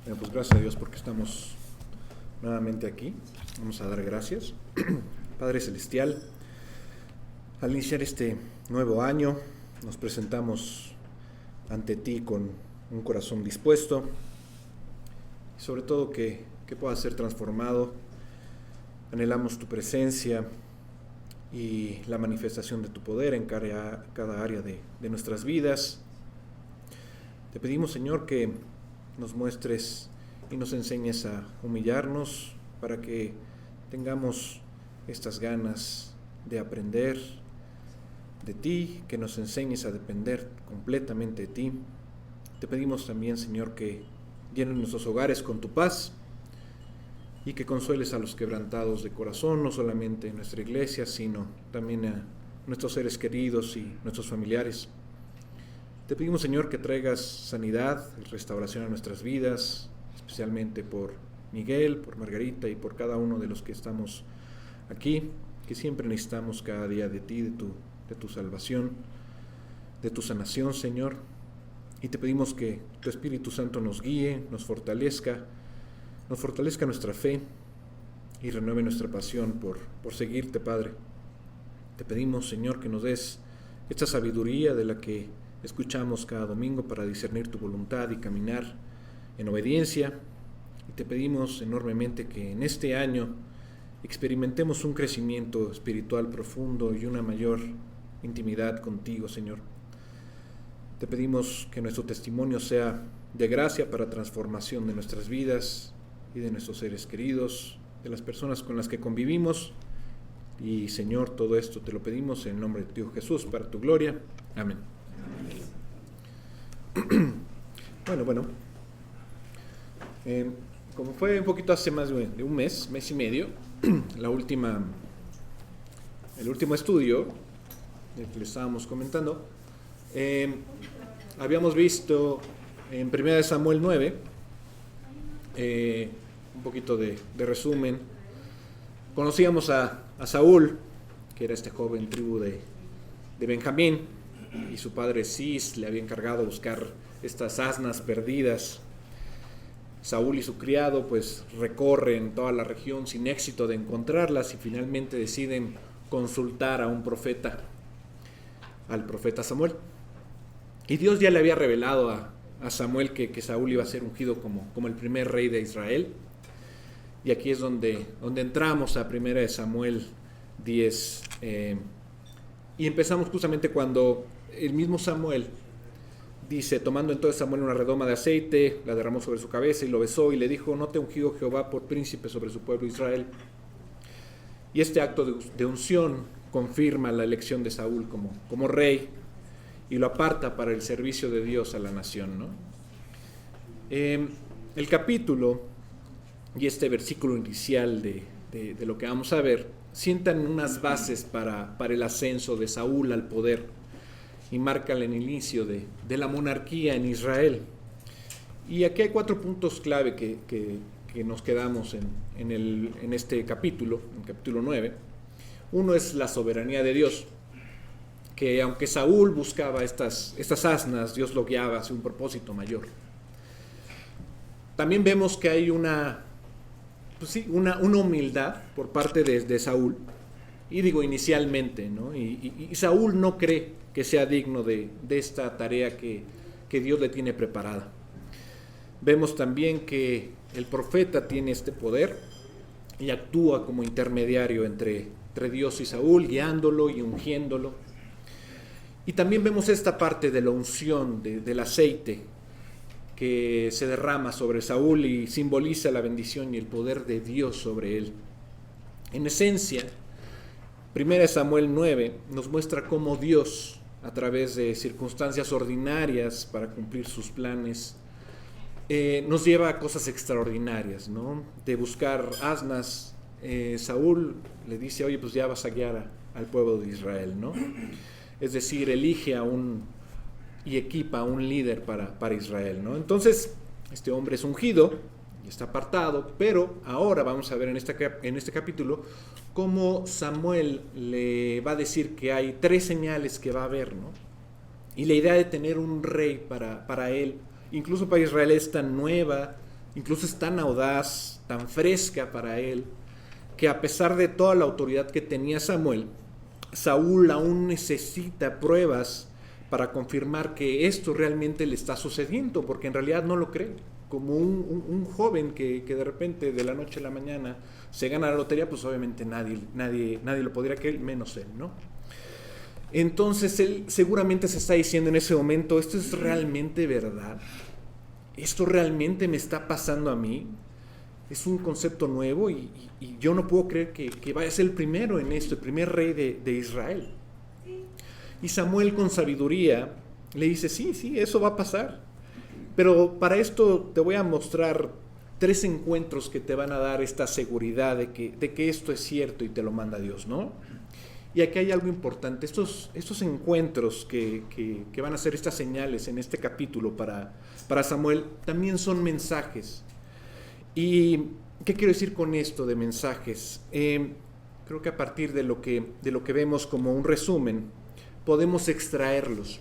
Pues gracias a Dios porque estamos nuevamente aquí. Vamos a dar gracias. Padre Celestial, al iniciar este nuevo año, nos presentamos ante ti con un corazón dispuesto y sobre todo que pueda ser transformado. Anhelamos tu presencia y la manifestación de tu poder en cada área de nuestras vidas. Te pedimos, Señor, que nos muestres y nos enseñes a humillarnos para que tengamos estas ganas de aprender de ti, que nos enseñes a depender completamente de ti. Te pedimos también, Señor, que llenes nuestros hogares con tu paz y que consueles a los quebrantados de corazón, no solamente en nuestra iglesia, sino también a nuestros seres queridos y nuestros familiares. Te pedimos, Señor, que traigas sanidad y restauración a nuestras vidas, especialmente por Miguel, por Margarita y por cada uno de los que estamos aquí, que siempre necesitamos cada día de ti, de tu salvación, de tu sanación, Señor. Y te pedimos que tu Espíritu Santo nos guíe, nos fortalezca nuestra fe y renueve nuestra pasión por seguirte, Padre. Te pedimos, Señor, que nos des esta sabiduría de la que escuchamos cada domingo para discernir tu voluntad y caminar en obediencia. Y te pedimos enormemente que en este año experimentemos un crecimiento espiritual profundo y una mayor intimidad contigo, Señor. Te pedimos que nuestro testimonio sea de gracia para transformación de nuestras vidas y de nuestros seres queridos, de las personas con las que convivimos. Y, Señor, todo esto te lo pedimos en el nombre de Dios Jesús, para tu gloria. Amén. Bueno. Como fue un poquito hace más de un mes y medio, el último estudio del que le estábamos comentando, habíamos visto en 1 Samuel 9, un poquito de resumen. Conocíamos a Saúl, que era este joven tribu de Benjamín, y su padre Cis le había encargado buscar estas asnas perdidas. Saúl y su criado pues recorren toda la región sin éxito de encontrarlas y finalmente deciden consultar a un profeta, al profeta Samuel. Y Dios ya le había revelado a Samuel que Saúl iba a ser ungido como el primer rey de Israel. Y aquí es donde entramos a 1 Samuel 10. Y empezamos justamente cuando el mismo Samuel dice: tomando entonces Samuel una redoma de aceite, la derramó sobre su cabeza y lo besó y le dijo: ¿no te ha ungido Jehová por príncipe sobre su pueblo Israel? Y este acto de unción confirma la elección de Saúl como rey y lo aparta para el servicio de Dios a la nación, ¿no? El capítulo y este versículo inicial de lo que vamos a ver sientan unas bases para el ascenso de Saúl al poder y marcan el inicio de la monarquía en Israel. Y aquí hay 4 puntos clave que nos quedamos en este capítulo, en capítulo 9. Uno es la soberanía de Dios, que aunque Saúl buscaba estas asnas, Dios lo guiaba hacia un propósito mayor. También vemos que hay una humildad por parte de Saúl, y digo inicialmente, ¿no? Y Saúl no cree que sea digno de esta tarea que Dios le tiene preparada. Vemos también que el profeta tiene este poder y actúa como intermediario entre Dios y Saúl, guiándolo y ungiéndolo. Y también vemos esta parte de la unción del aceite que se derrama sobre Saúl y simboliza la bendición y el poder de Dios sobre él. En esencia, 1 Samuel 9 nos muestra cómo Dios, a través de circunstancias ordinarias para cumplir sus planes, nos lleva a cosas extraordinarias, ¿no? De buscar asnas, Saúl le dice: oye, pues ya vas a guiar al pueblo de Israel, ¿no? Es decir, elige y equipa a un líder para Israel, ¿no? Entonces, este hombre es ungido y está apartado, pero ahora vamos a ver en este capítulo cómo Samuel le va a decir que hay 3 señales que va a haber, ¿no? Y la idea de tener un rey para él, incluso para Israel, es tan nueva, Incluso es tan audaz, tan fresca para él, que a pesar de toda la autoridad que tenía Samuel, Saúl aún necesita pruebas para confirmar que esto realmente le está sucediendo, porque en realidad no lo cree. Como un joven que de repente de la noche a la mañana se gana la lotería, pues obviamente nadie lo podría creer, menos él, ¿no? Entonces él seguramente se está diciendo en ese momento, ¿esto es realmente verdad? ¿Esto realmente me está pasando a mí? Es un concepto nuevo y yo no puedo creer que vaya a ser el primero en esto, el primer rey de Israel. Y Samuel con sabiduría le dice, sí, eso va a pasar. Pero para esto te voy a mostrar 3 encuentros que te van a dar esta seguridad de que esto es cierto y te lo manda Dios, ¿no? Y aquí hay algo importante, estos encuentros que van a ser estas señales en este capítulo para Samuel, también son mensajes. ¿Y qué quiero decir con esto de mensajes? Creo que a partir de lo que vemos como un resumen, podemos extraerlos.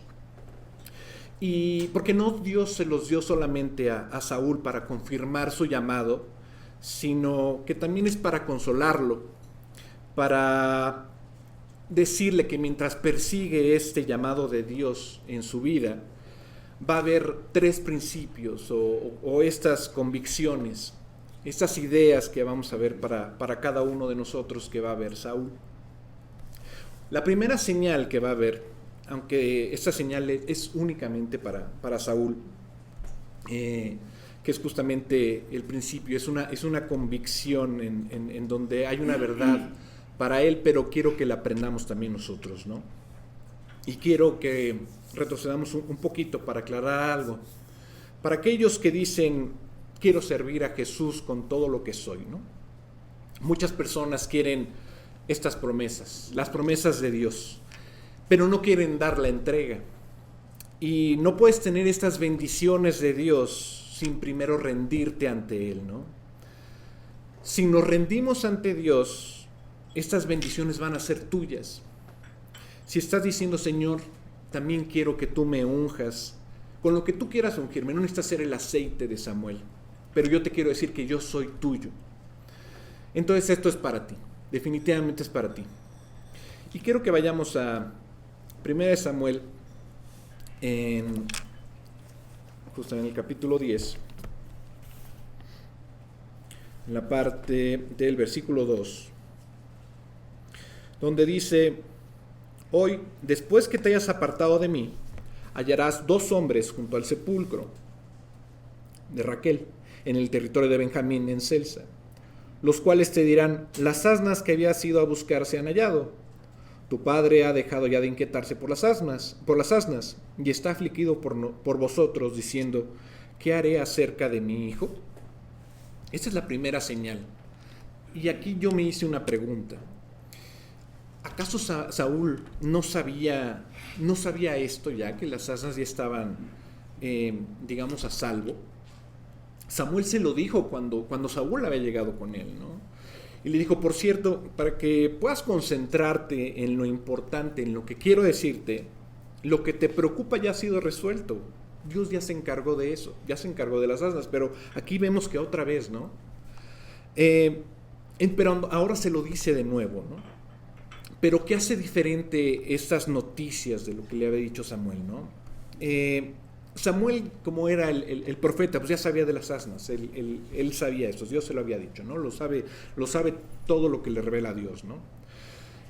Y porque no Dios se los dio solamente a Saúl para confirmar su llamado, sino que también es para consolarlo, para decirle que mientras persigue este llamado de Dios en su vida, va a haber 3 principios o estas convicciones, estas ideas que vamos a ver para cada uno de nosotros que va a ver Saúl. La primera señal que va a haber, aunque esta señal es únicamente para Saúl, que es justamente el principio, es una convicción en donde hay una verdad para él, pero quiero que la aprendamos también nosotros, ¿no? Y quiero que retrocedamos un poquito para aclarar algo. Para aquellos que dicen, quiero servir a Jesús con todo lo que soy, ¿no? Muchas personas quieren estas promesas, las promesas de Dios, pero no quieren dar la entrega. Y no puedes tener estas bendiciones de Dios sin primero rendirte ante Él, ¿no? Si nos rendimos ante Dios, estas bendiciones van a ser tuyas. Si estás diciendo, Señor, también quiero que tú me unjas, con lo que tú quieras ungirme, no necesitas ser el aceite de Samuel, pero yo te quiero decir que yo soy tuyo. Entonces esto es para ti, definitivamente es para ti. Y quiero que vayamos a 1 Samuel, justo en el capítulo 10, en la parte del versículo 2, donde dice, hoy, después que te hayas apartado de mí, hallarás 2 hombres junto al sepulcro de Raquel, en el territorio de Benjamín, en Selsa, los cuales te dirán, las asnas que habías ido a buscar se han hallado. Tu padre ha dejado ya de inquietarse por las asnas, y está afligido por vosotros, diciendo, ¿qué haré acerca de mi hijo? Esta es la primera señal. Y aquí yo me hice una pregunta. ¿Acaso Saúl no sabía esto ya, que las asnas ya estaban, digamos, a salvo? Samuel se lo dijo cuando Saúl había llegado con él, ¿no? Y le dijo, por cierto, para que puedas concentrarte en lo importante, en lo que quiero decirte, lo que te preocupa ya ha sido resuelto. Dios ya se encargó de eso, ya se encargó de las asnas, pero aquí vemos que otra vez, ¿no? Pero ahora se lo dice de nuevo, ¿no? Pero ¿qué hace diferente estas noticias de lo que le había dicho Samuel, ¿no? Samuel, como era el profeta, pues ya sabía de las asnas, él sabía esto, Dios se lo había dicho, ¿no? Lo sabe todo lo que le revela a Dios, ¿no?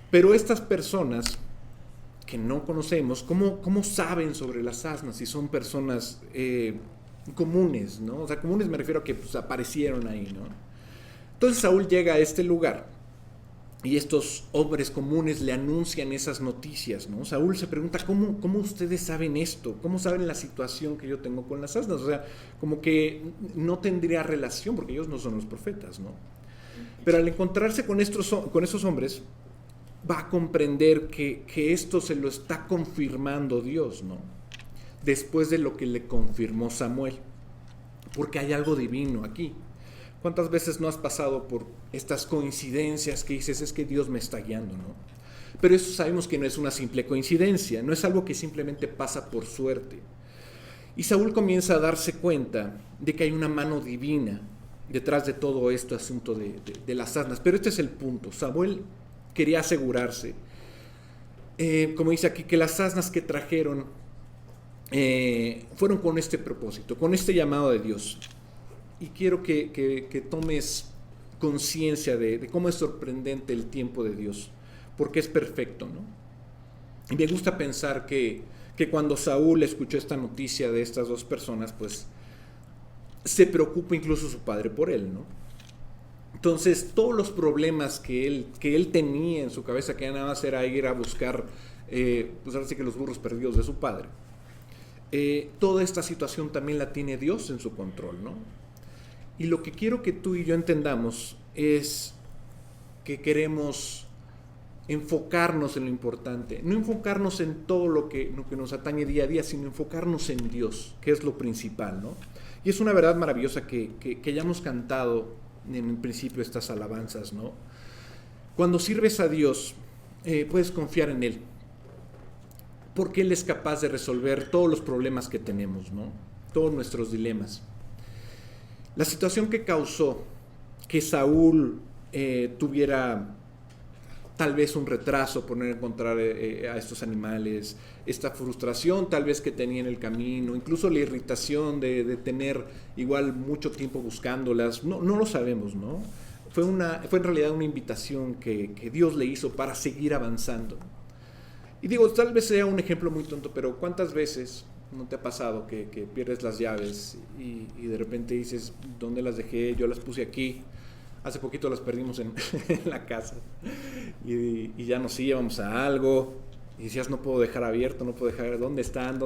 Pero estas personas que no conocemos, ¿cómo saben sobre las asnas si son personas comunes, ¿no? O sea, comunes me refiero a que pues, aparecieron ahí, ¿no? Entonces Saúl llega a este lugar y estos hombres comunes le anuncian esas noticias, ¿no? Saúl se pregunta, ¿cómo ustedes saben esto? ¿Cómo saben la situación que yo tengo con las asnas? O sea, como que no tendría relación, porque ellos no son los profetas, ¿no? Pero al encontrarse con esos hombres, va a comprender que esto se lo está confirmando Dios, ¿no? Después de lo que le confirmó Samuel. Porque hay algo divino aquí. ¿Cuántas veces no has pasado por estas coincidencias que dices, es que Dios me está guiando, ¿no? Pero eso sabemos que no es una simple coincidencia, no es algo que simplemente pasa por suerte. Y Saúl comienza a darse cuenta de que hay una mano divina detrás de todo este asunto de las asnas. Pero este es el punto. Samuel quería asegurarse, como dice aquí, que las asnas que trajeron fueron con este propósito, con este llamado de Dios. Y quiero que tomes conciencia de cómo es sorprendente el tiempo de Dios, porque es perfecto, ¿no? Y me gusta pensar que cuando Saúl escuchó esta noticia de estas dos personas, pues se preocupa incluso su padre por él, ¿no? Entonces, todos los problemas que él tenía en su cabeza, que nada más era ir a buscar, pues ahora sí que los burros perdidos de su padre, toda esta situación también la tiene Dios en su control, ¿no? Y lo que quiero que tú y yo entendamos es que queremos enfocarnos en lo importante, no enfocarnos en todo lo que nos atañe día a día, sino enfocarnos en Dios, que es lo principal, ¿no? Y es una verdad maravillosa que hayamos cantado en el principio estas alabanzas, ¿no? Cuando sirves a Dios, puedes confiar en Él, porque Él es capaz de resolver todos los problemas que tenemos, ¿no? Todos nuestros dilemas. La situación que causó que Saúl tuviera tal vez un retraso por no encontrar a estos animales, esta frustración tal vez que tenía en el camino, incluso la irritación de tener igual mucho tiempo buscándolas, no lo sabemos, ¿no? Fue en realidad una invitación que Dios le hizo para seguir avanzando. Y digo, tal vez sea un ejemplo muy tonto, pero ¿cuántas veces no te ha pasado que pierdes las llaves y de repente dices, ¿dónde las dejé? Yo las puse aquí. Hace poquito las perdimos en la casa y ya nos íbamos a algo y decías, no puedo dejar abierto, no puedo dejar, ¿dónde están?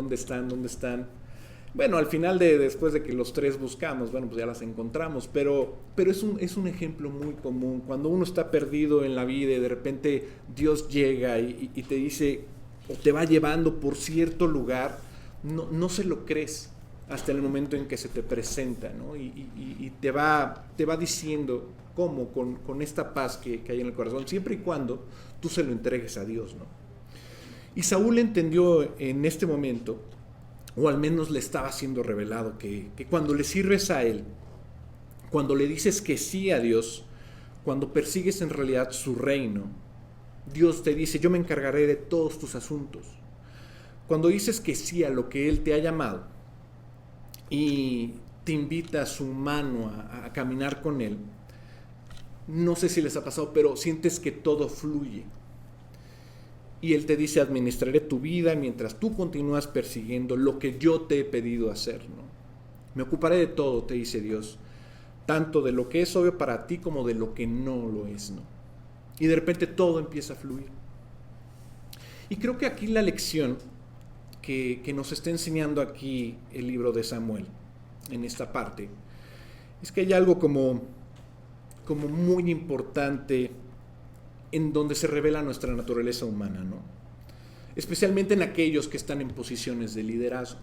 Bueno, al final después de que los tres buscamos, bueno, pues ya las encontramos, pero es un ejemplo muy común. Cuando uno está perdido en la vida y de repente Dios llega y te dice o te va llevando por cierto lugar, no se lo crees hasta el momento en que se te presenta, ¿no? Y te va diciendo cómo, con esta paz que hay en el corazón, siempre y cuando tú se lo entregues a Dios, ¿no? Y Saúl entendió en este momento, o al menos le estaba siendo revelado, que cuando le sirves a Él, cuando le dices que sí a Dios, cuando persigues en realidad su reino, Dios te dice, yo me encargaré de todos tus asuntos. Cuando dices que sí a lo que Él te ha llamado y te invita a su mano a caminar con Él, no sé si les ha pasado, pero sientes que todo fluye. Y Él te dice, administraré tu vida mientras tú continúas persiguiendo lo que yo te he pedido hacer, ¿no? Me ocuparé de todo, te dice Dios, tanto de lo que es obvio para ti como de lo que no lo es, ¿no? Y de repente todo empieza a fluir. Y creo que aquí la lección que nos está enseñando aquí el libro de Samuel, en esta parte, es que hay algo como muy importante en donde se revela nuestra naturaleza humana, ¿no? Especialmente en aquellos que están en posiciones de liderazgo.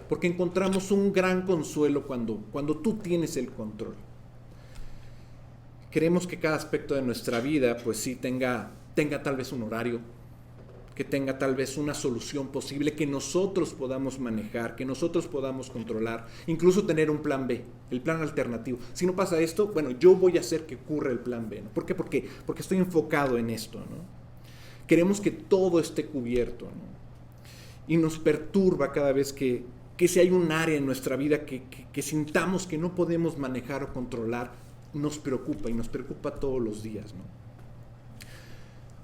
Porque encontramos un gran consuelo cuando tú tienes el control. Queremos que cada aspecto de nuestra vida, pues sí, tenga tal vez un horario, que tenga tal vez una solución posible que nosotros podamos manejar, que nosotros podamos controlar, incluso tener un plan B, el plan alternativo. Si no pasa esto, bueno, yo voy a hacer que ocurra el plan B, ¿no? ¿Por qué? Porque estoy enfocado en esto, ¿no? Queremos que todo esté cubierto, ¿no? Y nos perturba cada vez que si hay un área en nuestra vida que sintamos que no podemos manejar o controlar, nos preocupa y nos preocupa todos los días, ¿no?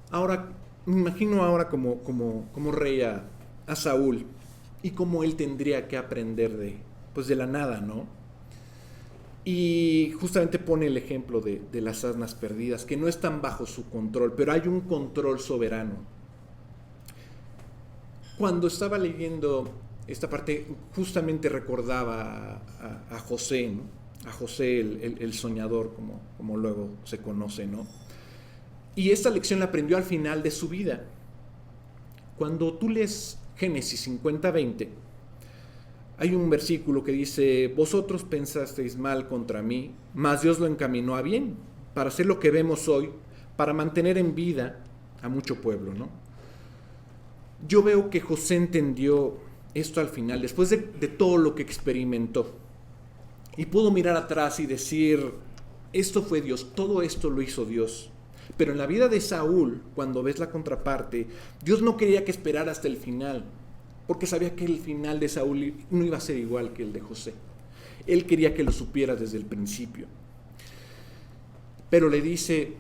Ahora, me imagino ahora como rey a Saúl y cómo él tendría que aprender de la nada, ¿no? Y justamente pone el ejemplo de las asnas perdidas, que no están bajo su control, pero hay un control soberano. Cuando estaba leyendo esta parte, justamente recordaba a José, ¿no? A José el soñador, como luego se conoce, ¿no? Y esta lección la aprendió al final de su vida. Cuando tú lees Génesis 50:20, hay un versículo que dice, vosotros pensasteis mal contra mí, mas Dios lo encaminó a bien, para hacer lo que vemos hoy, para mantener en vida a mucho pueblo, ¿no? Yo veo que José entendió esto al final, después de todo lo que experimentó, y pudo mirar atrás y decir, esto fue Dios, todo esto lo hizo Dios. Pero en la vida de Saúl, cuando ves la contraparte, Dios no quería que esperara hasta el final, porque sabía que el final de Saúl no iba a ser igual que el de José. Él quería que lo supiera desde el principio. Pero le dice,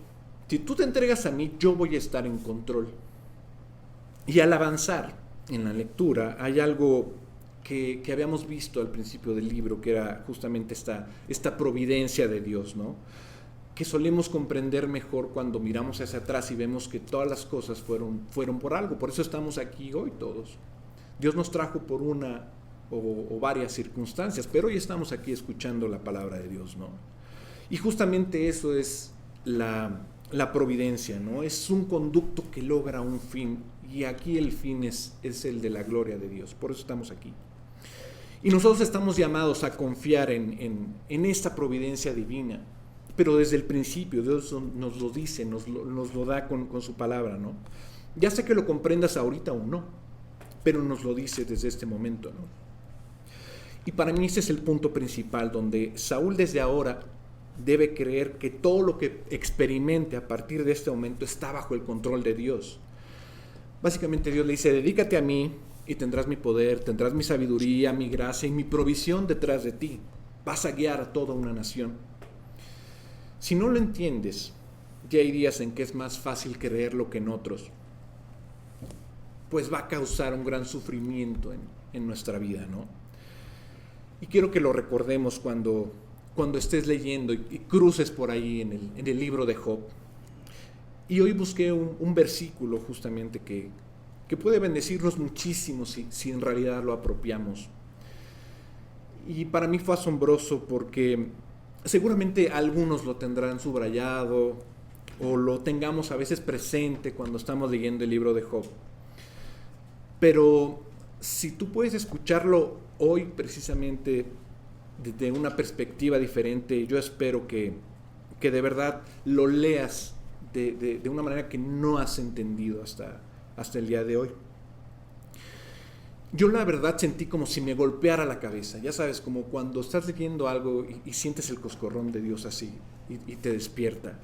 si tú te entregas a mí, yo voy a estar en control. Y al avanzar en la lectura, hay algo que habíamos visto al principio del libro, que era justamente esta providencia de Dios, ¿no? Que solemos comprender mejor cuando miramos hacia atrás y vemos que todas las cosas fueron por algo. Por eso estamos aquí hoy todos. Dios nos trajo por una o varias circunstancias, pero hoy estamos aquí escuchando la palabra de Dios, ¿no? Y justamente eso es la providencia, ¿no? Es un conducto que logra un fin, y aquí el fin es el de la gloria de Dios. Por eso estamos aquí. Y nosotros estamos llamados a confiar en esta providencia divina, pero desde el principio Dios nos lo dice, nos lo da con su palabra, ¿no? Ya sé que lo comprendas ahorita o no, pero nos lo dice desde este momento, ¿no? Y para mí ese es el punto principal, donde Saúl desde ahora debe creer que todo lo que experimente a partir de este momento está bajo el control de Dios. Básicamente Dios le dice, dedícate a mí y tendrás mi poder, tendrás mi sabiduría, mi gracia y mi provisión detrás de ti. Vas a guiar a toda una nación. Si no lo entiendes, ya hay días en que es más fácil creerlo que en otros, pues va a causar un gran sufrimiento en nuestra vida, ¿no? Y quiero que lo recordemos cuando estés leyendo y cruces por ahí en el libro de Job. Y hoy busqué un versículo justamente que puede bendecirnos muchísimo si en realidad lo apropiamos. Y para mí fue asombroso porque seguramente algunos lo tendrán subrayado o lo tengamos a veces presente cuando estamos leyendo el libro de Job. Pero si tú puedes escucharlo hoy precisamente desde una perspectiva diferente, yo espero que de verdad lo leas de una manera que no has entendido hasta el día de hoy. Yo la verdad sentí como si me golpeara la cabeza, ya sabes, como cuando estás leyendo algo y sientes el coscorrón de Dios así y te despierta.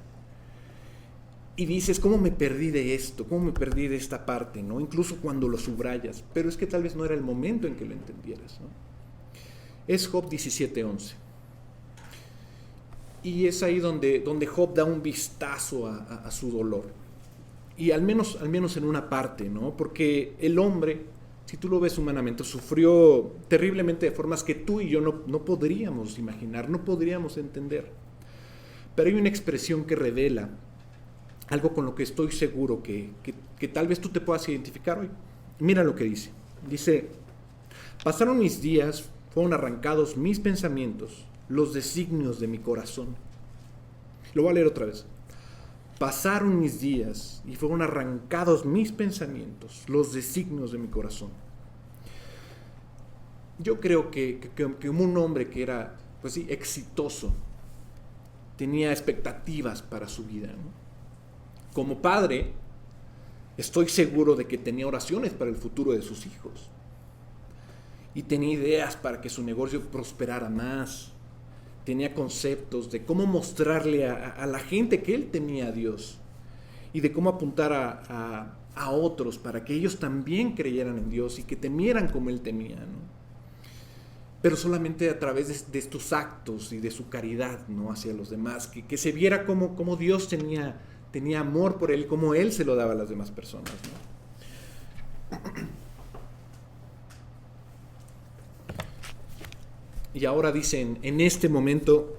Y dices, ¿cómo me perdí de esto? ¿Cómo me perdí de esta parte? ¿No? Incluso cuando lo subrayas, pero es que tal vez no era el momento en que lo entendieras, ¿no? Es Job 17:11. Y es ahí donde Job da un vistazo a su dolor. Y al menos en una parte, ¿no? Porque el hombre, si tú lo ves humanamente, sufrió terriblemente de formas que tú y yo no podríamos imaginar, no podríamos entender. Pero hay una expresión que revela algo con lo que estoy seguro que tal vez tú te puedas identificar hoy. Mira lo que dice. Dice, pasaron mis días, fueron arrancados mis pensamientos, los designios de mi corazón. Lo voy a leer otra vez. Pasaron mis días y fueron arrancados mis pensamientos, los designios de mi corazón. Yo creo que un hombre que era, pues sí, exitoso, tenía expectativas para su vida, ¿no? Como padre, estoy seguro de que tenía oraciones para el futuro de sus hijos. Y tenía ideas para que su negocio prosperara más. Tenía conceptos de cómo mostrarle a la gente que él tenía a Dios. Y de cómo apuntar a otros para que ellos también creyeran en Dios y que temieran como él temía, ¿no? Pero solamente a través de estos actos y de su caridad, ¿no? Hacia los demás. Que se viera cómo Dios tenía amor por él, como él se lo daba a las demás personas, ¿no? Y ahora dicen, en este momento,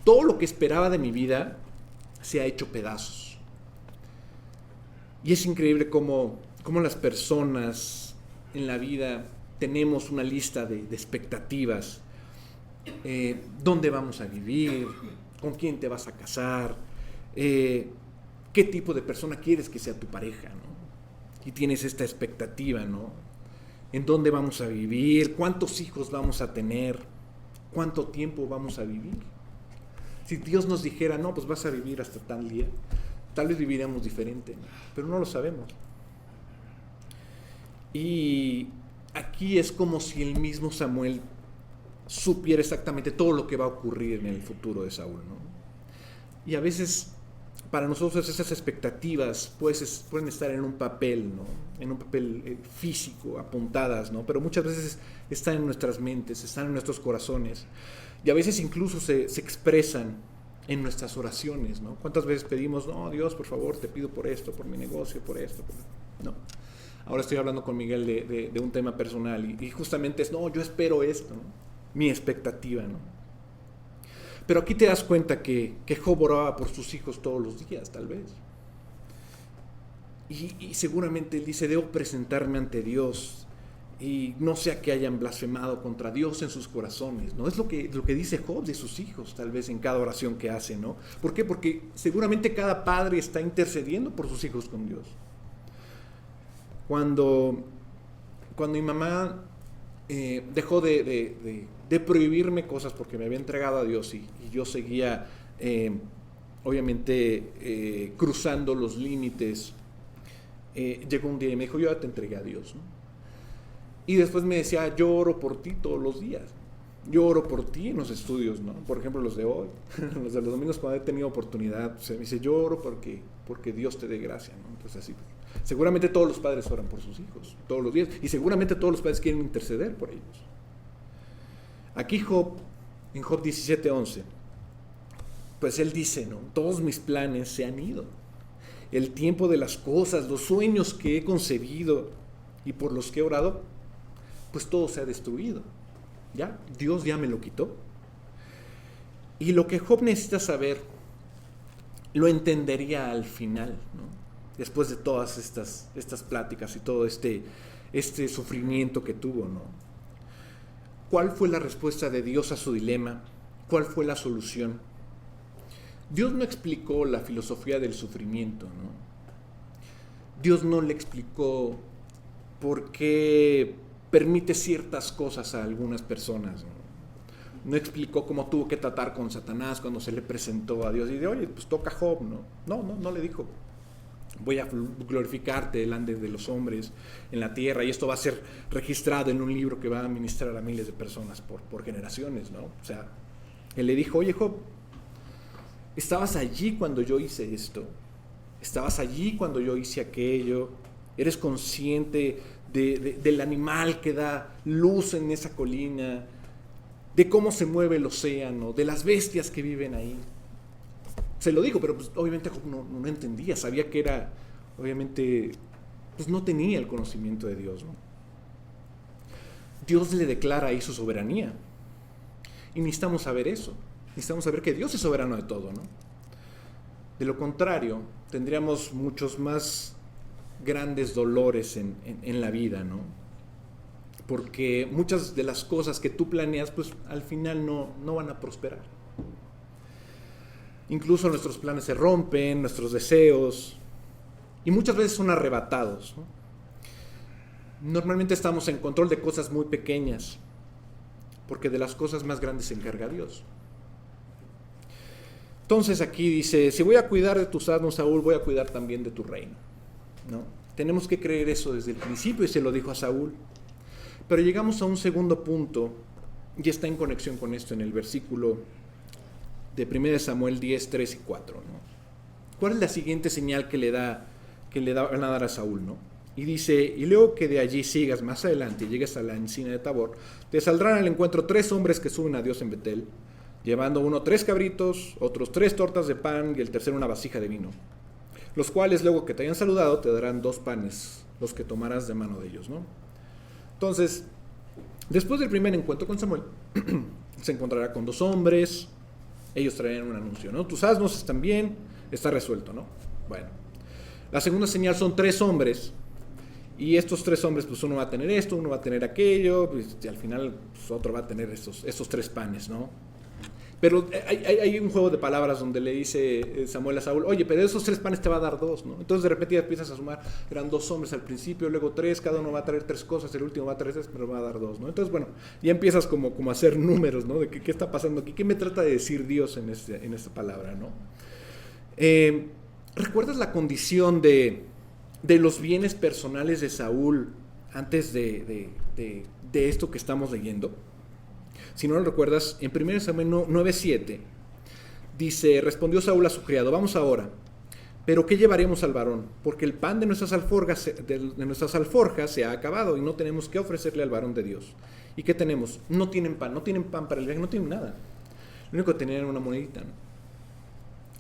todo lo que esperaba de mi vida se ha hecho pedazos. Y es increíble cómo las personas en la vida tenemos una lista de expectativas. ¿Dónde vamos a vivir? ¿Con quién te vas a casar? ¿Qué tipo de persona quieres que sea tu pareja, ¿no? Y tienes esta expectativa, ¿no? ¿En dónde vamos a vivir? ¿Cuántos hijos vamos a tener? ¿Cuánto tiempo vamos a vivir? Si Dios nos dijera, no, pues vas a vivir hasta tal día, tal vez viviríamos diferente, ¿no? Pero no lo sabemos. Y aquí es como si el mismo Samuel supiera exactamente todo lo que va a ocurrir en el futuro de Saúl, ¿no? Y a veces para nosotros esas expectativas pueden estar en un papel, ¿no? En un papel físico, apuntadas, ¿no? Pero muchas veces están en nuestras mentes, están en nuestros corazones, y a veces incluso se expresan en nuestras oraciones, ¿no? ¿Cuántas veces pedimos, no, Dios, por favor, te pido por esto, por mi negocio, por esto? No. Ahora estoy hablando con Miguel de un tema personal, y justamente es, no, yo espero esto, ¿no? Mi expectativa, ¿no? Pero aquí te das cuenta que Job oraba por sus hijos todos los días, tal vez. Y seguramente él dice, debo presentarme ante Dios y no sea que hayan blasfemado contra Dios en sus corazones, ¿no? Es lo que dice Job de sus hijos, tal vez en cada oración que hace, ¿no? ¿Por qué? Porque seguramente cada padre está intercediendo por sus hijos con Dios. Cuando mi mamá dejó de prohibirme cosas porque me había entregado a Dios y yo seguía, obviamente, cruzando los límites, llegó un día y me dijo, yo ya te entregué a Dios, ¿no? Y después me decía, yo oro por ti todos los días. Yo oro por ti en los estudios, ¿no? Por ejemplo, los de hoy, los de los domingos cuando he tenido oportunidad, se me dice, yo oro porque Dios te dé gracia, ¿no? Entonces así, seguramente todos los padres oran por sus hijos, todos los días, y seguramente todos los padres quieren interceder por ellos. Aquí Job, en Job 17:11, pues él dice, ¿no? Todos mis planes se han ido. El tiempo de las cosas, los sueños que he concebido y por los que he orado, pues todo se ha destruido. ¿Ya? Dios ya me lo quitó. Y lo que Job necesita saber, lo entendería al final, ¿no? Después de todas estas pláticas y todo este sufrimiento que tuvo, ¿no? ¿Cuál fue la respuesta de Dios a su dilema? ¿Cuál fue la solución? Dios no explicó la filosofía del sufrimiento, ¿no? Dios no le explicó por qué permite ciertas cosas a algunas personas, no explicó cómo tuvo que tratar con Satanás cuando se le presentó a Dios y de, oye, pues toca Job, no le dijo, voy a glorificarte delante de los hombres en la tierra y esto va a ser registrado en un libro que va a ministrar a miles de personas por generaciones, ¿no? O sea, él le dijo, oye Job, estabas allí cuando yo hice esto, estabas allí cuando yo hice aquello, eres consciente del animal que da luz en esa colina, de cómo se mueve el océano, de las bestias que viven ahí. Se lo dijo, pero pues, obviamente no entendía, sabía que era, obviamente, pues no tenía el conocimiento de Dios, ¿no? Dios le declara ahí su soberanía. Y necesitamos saber eso, necesitamos saber que Dios es soberano de todo, ¿no? De lo contrario, tendríamos muchos más grandes dolores en la vida, ¿no? Porque muchas de las cosas que tú planeas, pues al final no van a prosperar. Incluso nuestros planes se rompen, nuestros deseos, y muchas veces son arrebatados, ¿no? Normalmente estamos en control de cosas muy pequeñas, porque de las cosas más grandes se encarga Dios. Entonces aquí dice, si voy a cuidar de tus asnos, Saúl, voy a cuidar también de tu reino, ¿no? Tenemos que creer eso desde el principio y se lo dijo a Saúl. Pero llegamos a un segundo punto y está en conexión con esto en el versículo de 1 Samuel 10, 3 y 4, ¿no? ¿Cuál es la siguiente señal que le van a dar a Saúl, ¿no? Y dice, y luego que de allí sigas más adelante y llegues a la encina de Tabor, te saldrán al encuentro 3 hombres que suben a Dios en Betel, llevando uno 3 cabritos, otros 3 tortas de pan y el tercero una vasija de vino, los cuales luego que te hayan saludado te darán 2 panes, los que tomarás de mano de ellos, ¿no? Entonces, después del primer encuentro con Samuel, se encontrará con 2 hombres, ellos traerán un anuncio, ¿no? Tus asnos están bien, está resuelto, ¿no? Bueno, la segunda señal son 3 hombres, y estos 3 hombres, pues uno va a tener esto, uno va a tener aquello, pues, y al final pues, otro va a tener estos 3 panes, ¿no? Pero hay un juego de palabras donde le dice Samuel a Saúl, oye, pero de esos 3 panes te va a dar 2, ¿no? Entonces de repente ya empiezas a sumar, eran 2 hombres al principio, luego 3, cada uno va a traer 3 cosas, el último va a traer 3, pero va a dar 2, ¿no? Entonces, bueno, ya empiezas como a hacer números, ¿no? De qué está pasando aquí, qué me trata de decir Dios en esta palabra, ¿no? ¿Recuerdas la condición de los bienes personales de Saúl antes de esto que estamos leyendo. Si no lo recuerdas, en 1 Samuel 9:7 dice: respondió Saúl a su criado: vamos ahora, pero ¿qué llevaremos al varón? Porque el pan de nuestras alforjas se ha acabado y no tenemos qué ofrecerle al varón de Dios. ¿Y qué tenemos? No tienen pan para el viaje, no tienen nada. Lo único que tenían era una monedita, ¿no?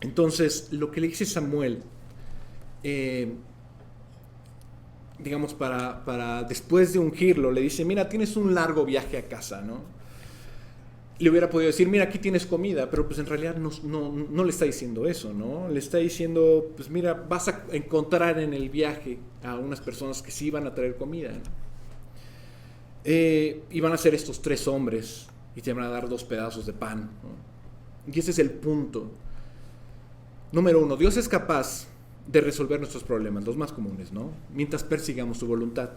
Entonces, lo que le dice Samuel, digamos, para después de ungirlo, le dice: mira, tienes un largo viaje a casa, ¿no? Le hubiera podido decir: mira, aquí tienes comida, pero pues en realidad no le está diciendo eso, ¿no? Le está diciendo: pues mira, vas a encontrar en el viaje a unas personas que sí van a traer comida, ¿no? Y van a ser estos 3 hombres y te van a dar 2 pedazos de pan, ¿no? Y ese es el punto. Número 1, Dios es capaz de resolver nuestros problemas, los más comunes, ¿no? Mientras persigamos su voluntad.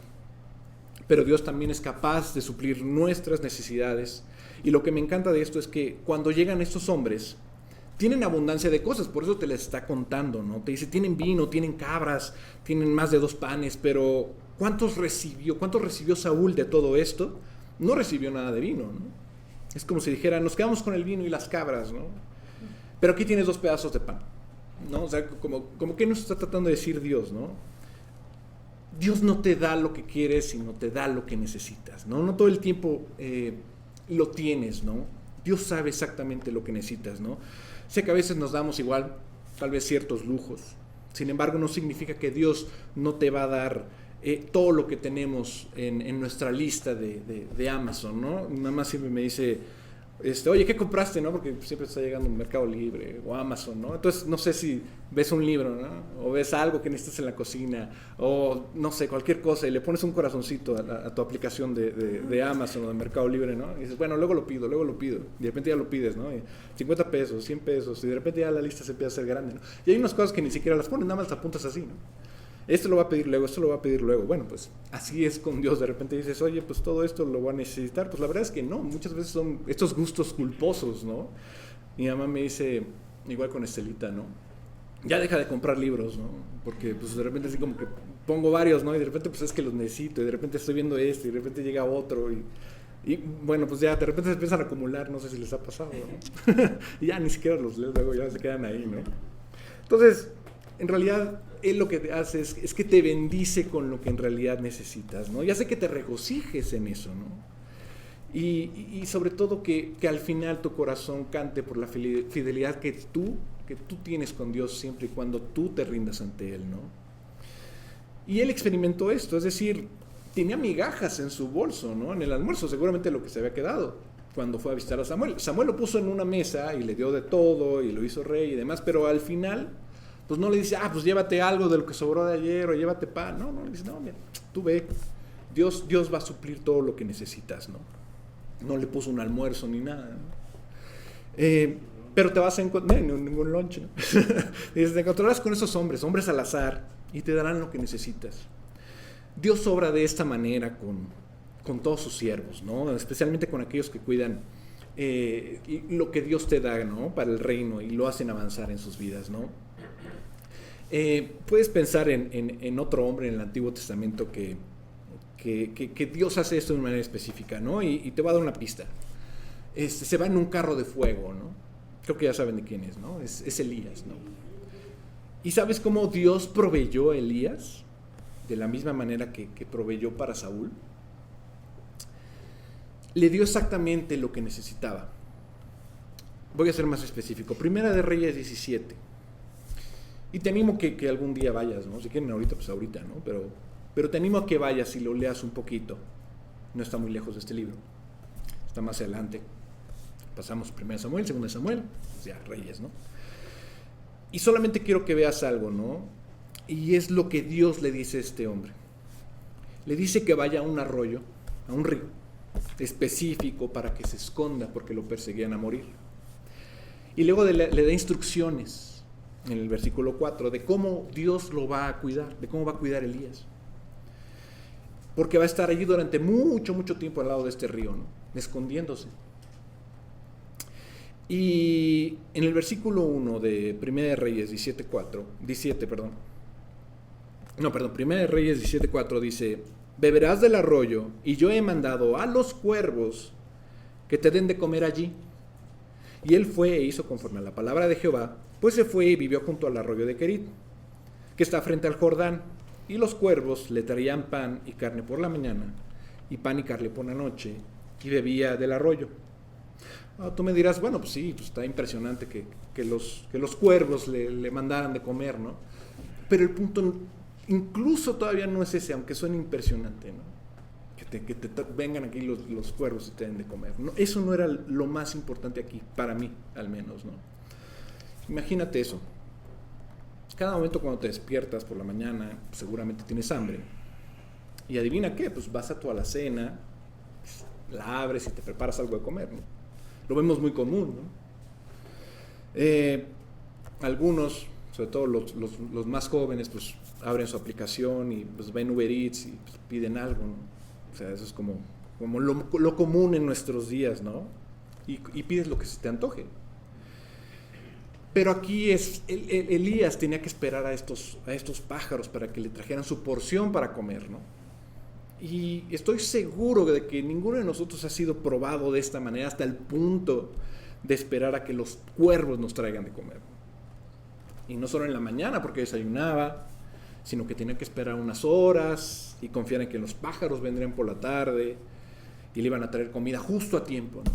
Pero Dios también es capaz de suplir nuestras necesidades. Y lo que me encanta de esto es que cuando llegan estos hombres, tienen abundancia de cosas, por eso te les está contando, ¿no? Te dice: tienen vino, tienen cabras, tienen más de 2 panes, pero ¿cuántos recibió Saúl de todo esto? No recibió nada de vino, ¿no? Es como si dijera: nos quedamos con el vino y las cabras, ¿no? Pero aquí tienes 2 pedazos de pan, ¿no? O sea, como que nos está tratando de decir Dios, ¿no? Dios no te da lo que quieres, sino te da lo que necesitas, ¿no? No todo el tiempo lo tienes, ¿no? Dios sabe exactamente lo que necesitas, ¿no? Sé que a veces nos damos igual, tal vez ciertos lujos. Sin embargo, no significa que Dios no te va a dar todo lo que tenemos en nuestra lista de Amazon, ¿no? Nada más siempre me dice: oye, ¿qué compraste, no? Porque siempre está llegando un Mercado Libre o Amazon, ¿no? Entonces, no sé si ves un libro, ¿no? O ves algo que necesitas en la cocina, o no sé, cualquier cosa, y le pones un corazoncito a tu aplicación de Amazon o de Mercado Libre, ¿no? Y dices: bueno, luego lo pido. Y de repente ya lo pides, ¿no? Y 50 pesos, 100 pesos, y de repente ya la lista se empieza a hacer grande, ¿no? Y hay unas cosas que ni siquiera las pones, nada más las apuntas así, ¿no? Esto lo va a pedir luego, esto lo va a pedir luego. Bueno, pues así es con Dios. De repente dices: oye, pues todo esto lo voy a necesitar. Pues la verdad es que no, muchas veces son estos gustos culposos, ¿no? Mi mamá me dice, igual con Estelita, ¿no? Ya deja de comprar libros, ¿no? Porque pues de repente así como que pongo varios, ¿no? Y de repente pues es que los necesito, y de repente estoy viendo este, y de repente llega otro, y bueno, pues ya de repente se empiezan a acumular, no sé si les ha pasado, ¿no? Y ya ni siquiera los lees, luego ya se quedan ahí, ¿no? Entonces, en realidad, Él lo que te hace es que te bendice con lo que en realidad necesitas, ¿no? Y hace que te regocijes en eso, ¿no? Y sobre todo que al final tu corazón cante por la fidelidad que tú tienes con Dios siempre y cuando tú te rindas ante Él, ¿no? Y Él experimentó esto, es decir, tenía migajas en su bolso, ¿no? En el almuerzo, seguramente lo que se había quedado cuando fue a visitar a Samuel. Samuel lo puso en una mesa y le dio de todo y lo hizo rey y demás, pero al final pues no le dice: pues llévate algo de lo que sobró de ayer, o llévate pan. No, le dice: no, mira, tú ve, Dios va a suplir todo lo que necesitas, ¿no? No le puso un almuerzo ni nada, ¿no? Pero te vas a encontrar, ningún lunch, ¿no? Dice: te encontrarás con esos hombres al azar, y te darán lo que necesitas. Dios obra de esta manera con todos sus siervos, ¿no? Especialmente con aquellos que cuidan y lo que Dios te da, ¿no? Para el reino, y lo hacen avanzar en sus vidas, ¿no? Puedes pensar en otro hombre en el Antiguo Testamento que Dios hace esto de una manera específica, ¿no? Y te voy a dar una pista. Se va en un carro de fuego, ¿no? Creo que ya saben de quién es, ¿no? Es Elías, ¿no? ¿Y sabes cómo Dios proveyó a Elías? De la misma manera que proveyó para Saúl. Le dio exactamente lo que necesitaba. Voy a ser más específico. Primera de Reyes 17. Y te animo que algún día vayas, ¿no? Si quieren ahorita, pues ahorita, ¿no? Pero te animo a que vayas y lo leas un poquito. No está muy lejos de este libro. Está más adelante. Pasamos 1 Samuel, 2 Samuel, pues ya, Reyes, ¿no? Y solamente quiero que veas algo, ¿no? Y es lo que Dios le dice a este hombre. Le dice que vaya a un arroyo, a un río específico para que se esconda porque lo perseguían a morir. Y luego le da instrucciones en el versículo 4 de cómo Dios lo va a cuidar, de cómo va a cuidar Elías. Porque va a estar allí durante mucho, mucho tiempo al lado de este río, ¿no? Escondiéndose. Y en el versículo 1 de 1 de Reyes 1 de Reyes 17:4 dice: beberás del arroyo, y yo he mandado a los cuervos que te den de comer allí. Y él fue e hizo conforme a la palabra de Jehová, pues se fue y vivió junto al arroyo de Querit, que está frente al Jordán, y los cuervos le traían pan y carne por la mañana, y pan y carne por la noche, y bebía del arroyo. Tú me dirás, bueno, pues sí, pues está impresionante que los cuervos le mandaran de comer, ¿no? Pero el punto incluso todavía no es ese, aunque suene impresionante, ¿no? Que te vengan aquí los cuervos y te den de comer, ¿no? Eso no era lo más importante aquí, para mí al menos, ¿no? Imagínate eso. Cada momento cuando te despiertas por la mañana, pues seguramente tienes hambre. Y adivina qué, pues vas a tu alacena, la abres y te preparas algo de comer, ¿no? Lo vemos muy común, ¿no? Algunos, sobre todo los más jóvenes, pues abren su aplicación y pues ven Uber Eats y pues, piden algo, ¿no? O sea, eso es como lo común en nuestros días, ¿no? Y pides lo que se te antoje. Pero aquí Elías tenía que esperar a estos pájaros para que le trajeran su porción para comer, ¿no? Y estoy seguro de que ninguno de nosotros ha sido probado de esta manera hasta el punto de esperar a que los cuervos nos traigan de comer. Y no solo en la mañana porque desayunaba, sino que tenía que esperar unas horas y confiar en que los pájaros vendrían por la tarde y le iban a traer comida justo a tiempo, ¿no?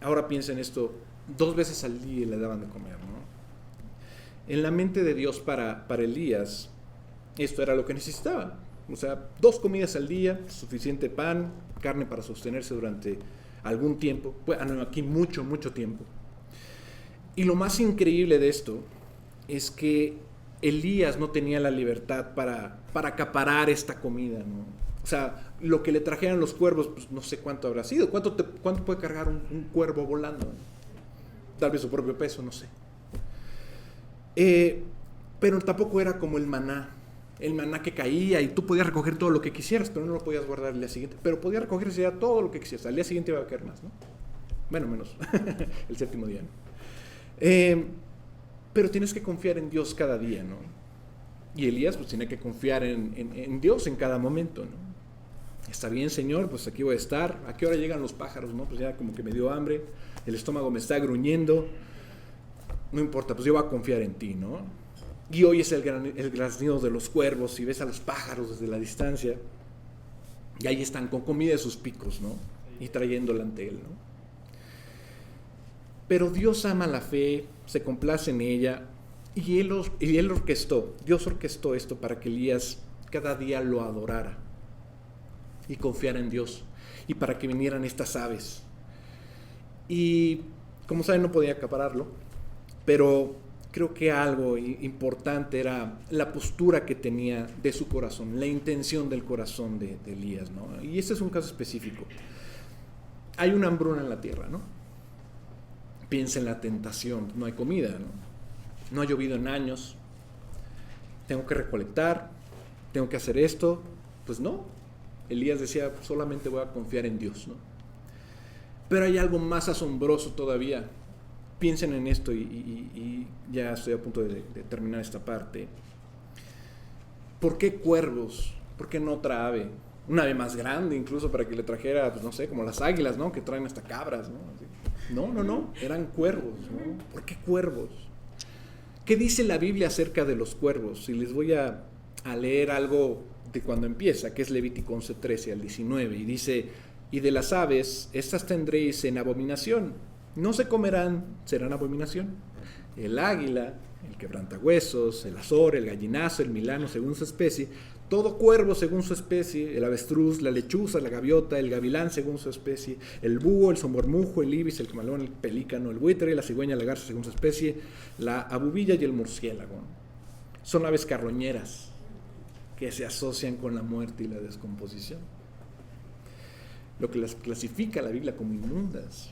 Ahora piensa en esto, 2 veces al día le daban de comer, ¿no? En la mente de Dios para Elías, esto era lo que necesitaba. O sea, 2 comidas al día, suficiente pan, carne para sostenerse durante algún tiempo. Bueno, aquí mucho tiempo. Y lo más increíble de esto es que Elías no tenía la libertad para acaparar esta comida, ¿no? O sea, lo que le trajeran los cuervos, pues no sé cuánto habrá sido. ¿Cuánto puede cargar un cuervo volando? Tal vez su propio peso, no sé. Pero tampoco era como el maná que caía y tú podías recoger todo lo que quisieras, pero no lo podías guardar el día siguiente. Pero podías recoger ya todo lo que quisieras. Al día siguiente iba a caer más, ¿no? Bueno, menos el 7º día, ¿no? Pero tienes que confiar en Dios cada día, ¿no? Y Elías pues tiene que confiar en Dios en cada momento, ¿no? Está bien, Señor, pues aquí voy a estar. ¿A qué hora llegan los pájaros, no? Pues ya como que me dio hambre, el estómago me está gruñendo. No importa, pues yo voy a confiar en ti, ¿no? Y hoy es el graznido de los cuervos y ves a los pájaros desde la distancia y ahí están con comida de sus picos, ¿no? Y trayéndola ante él, ¿no? Pero Dios ama la fe, se complace en ella y Dios orquestó esto para que Elías cada día lo adorara y confiara en Dios y para que vinieran estas aves. Y como saben, no podía acapararlo, pero creo que algo importante era la postura que tenía de su corazón, la intención del corazón de Elías, ¿no? Y este es un caso específico. Hay una hambruna en la tierra, ¿no? Piensa en la tentación, no hay comida, ¿no? No ha llovido en años, tengo que recolectar, tengo que hacer esto. Pues no, Elías decía, solamente voy a confiar en Dios, ¿no? Pero hay algo más asombroso todavía. Piensen en esto y ya estoy a punto de terminar esta parte. ¿Por qué cuervos? ¿Por qué no otra ave? Una ave más grande incluso para que le trajera, pues no sé, como las águilas, ¿no? Que traen hasta cabras, ¿no? No, eran cuervos, ¿no? ¿Por qué cuervos? ¿Qué dice la Biblia acerca de los cuervos? Y les voy a leer algo de cuando empieza, que es Levítico 11:13 al 19, y dice: y de las aves, estas tendréis en abominación, no se comerán, serán abominación. El águila, el quebrantahuesos, el azor, el gallinazo, el milano según su especie, todo cuervo según su especie, el avestruz, la lechuza, la gaviota, el gavilán según su especie, el búho, el somormujo, el ibis, el camalón, el pelícano, el buitre, la cigüeña, la garza según su especie, la abubilla y el murciélago. Son aves carroñeras que se asocian con la muerte y la descomposición. Lo que las clasifica la Biblia como inmundas.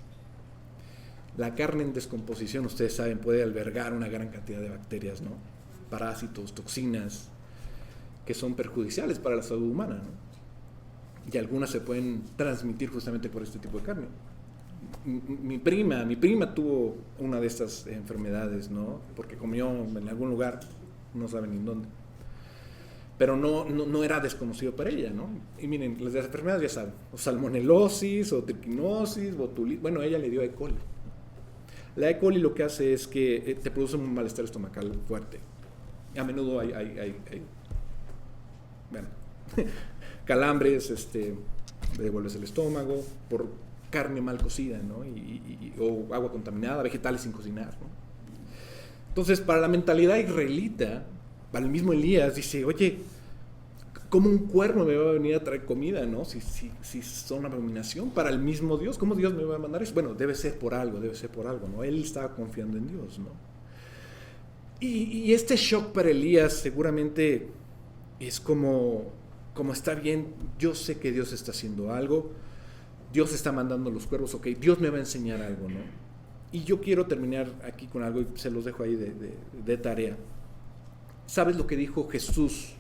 La carne en descomposición, ustedes saben, puede albergar una gran cantidad de bacterias, ¿no? Parásitos, toxinas, que son perjudiciales para la salud humana, ¿no? Y algunas se pueden transmitir justamente por este tipo de carne. Mi prima tuvo una de estas enfermedades, ¿no? Porque comió en algún lugar, no saben ni en dónde. pero no era desconocido para ella, ¿no? Y miren, las enfermedades ya saben, o salmonelosis, o triquinosis, botulitis, bueno, ella le dio E. coli. La E. coli lo que hace es que te produce un malestar estomacal fuerte. A menudo hay bueno, calambres, devuelves el estómago por carne mal cocida, ¿no? O agua contaminada, vegetales sin cocinar, ¿no? Entonces, para la mentalidad israelita, para el mismo Elías, dice, oye, ¿cómo un cuerno me va a venir a traer comida, no? Si son abominación para el mismo Dios, ¿cómo Dios me va a mandar eso? Bueno, debe ser por algo, ¿no? Él estaba confiando en Dios, ¿no? Y este shock para Elías seguramente es como está bien, yo sé que Dios está haciendo algo, Dios está mandando los cuervos, ok, Dios me va a enseñar algo, ¿no? Y yo quiero terminar aquí con algo y se los dejo ahí de tarea. ¿Sabes lo que dijo Jesús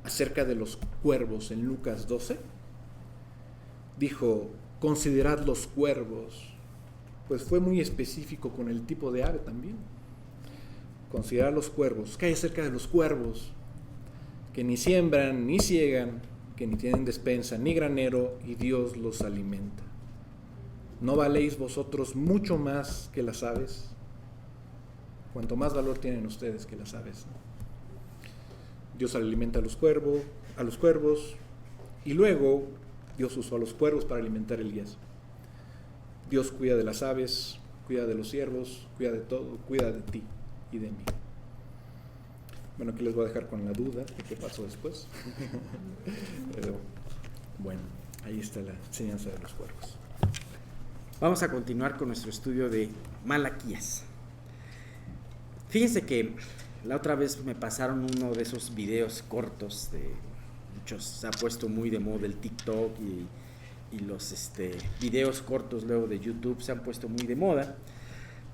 acerca de los cuervos en Lucas 12? Dijo, considerad los cuervos. Pues fue muy específico con el tipo de ave también. Considerad los cuervos. ¿Qué hay acerca de los cuervos? Que ni siembran, ni ciegan, que ni tienen despensa, ni granero, y Dios los alimenta. ¿No valéis vosotros mucho más que las aves? Cuanto más valor tienen ustedes que las aves, ¿no? Dios alimenta a los cuervos, y luego Dios usó a los cuervos para alimentar a Elías. Dios cuida de las aves, cuida de los ciervos, cuida de todo, cuida de ti y de mí. Bueno, aquí les voy a dejar con la duda de qué pasó después. Pero bueno, ahí está la enseñanza de los cuervos. Vamos a continuar con nuestro estudio de Malaquías. Fíjense que la otra vez me pasaron uno de esos videos cortos de muchos, se ha puesto muy de moda el TikTok y los videos cortos luego de YouTube se han puesto muy de moda.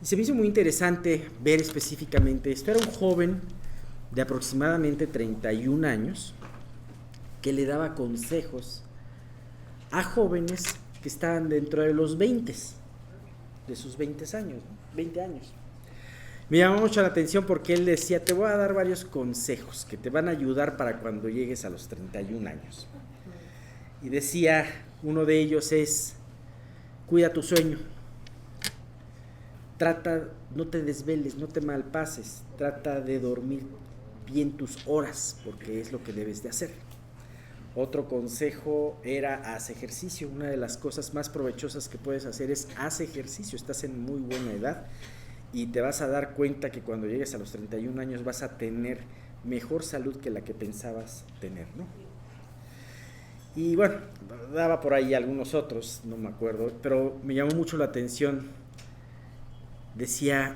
Y se me hizo muy interesante ver específicamente esto. Era un joven de aproximadamente 31 años que le daba consejos a jóvenes que estaban dentro de los 20, de sus 20 años, ¿no? 20 años. Me llamó mucho la atención porque él decía, te voy a dar varios consejos que te van a ayudar para cuando llegues a los 31 años. Y decía, uno de ellos es, cuida tu sueño. Trata, no te desveles, no te malpases, trata de dormir bien tus horas, porque es lo que debes de hacer. Otro consejo era, haz ejercicio. Una de las cosas más provechosas que puedes hacer es, haz ejercicio, estás en muy buena edad y te vas a dar cuenta que cuando llegues a los 31 años vas a tener mejor salud que la que pensabas tener, ¿no? Y bueno, daba por ahí algunos otros, no me acuerdo, pero me llamó mucho la atención. Decía,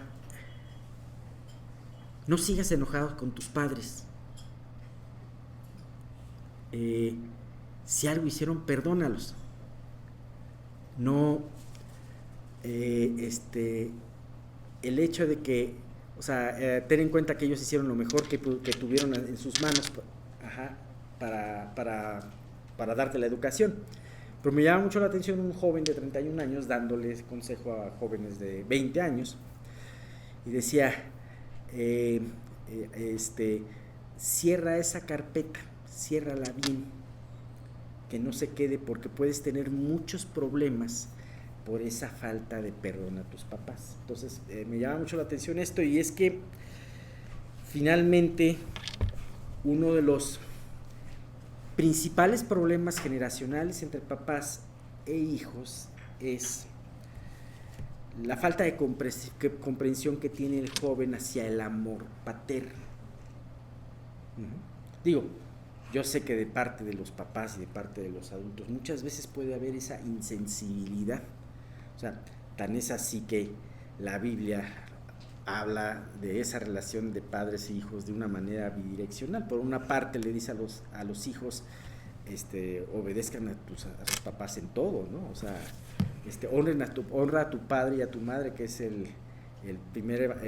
no sigas enojado con tus padres. Si algo hicieron, perdónalos. No, el hecho de que, o sea, ten en cuenta que ellos hicieron lo mejor que tuvieron en sus manos, para darte la educación. Pero me llama mucho la atención un joven de 31 años dándole consejo a jóvenes de 20 años y decía, cierra esa carpeta, ciérrala bien, que no se quede, porque puedes tener muchos problemas por esa falta de perdón a tus papás. Entonces me llama mucho la atención esto, y es que finalmente uno de los principales problemas generacionales entre papás e hijos es la falta de comprensión que tiene el joven hacia el amor paterno. Digo, yo sé que de parte de los papás y de parte de los adultos muchas veces puede haber esa insensibilidad. O sea, tan es así que la Biblia habla de esa relación de padres e hijos de una manera bidireccional. Por una parte le dice a los hijos, obedezcan a sus papás en todo, ¿no? O sea, honra a tu padre y a tu madre, que es el primer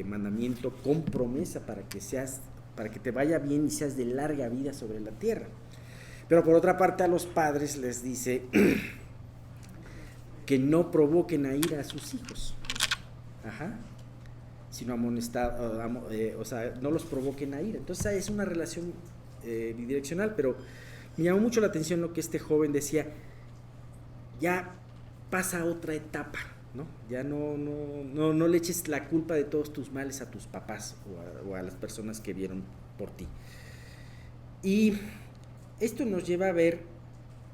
mandamiento con promesa para que te vaya bien y seas de larga vida sobre la tierra. Pero por otra parte a los padres les dice que no provoquen a ira a sus hijos. sino o sea, no los provoquen a ira. Entonces es una relación bidireccional, pero me llamó mucho la atención lo que este joven decía, ya pasa a otra etapa, ¿no? Ya no le eches la culpa de todos tus males a tus papás o a las personas que vieron por ti. Y esto nos lleva a ver,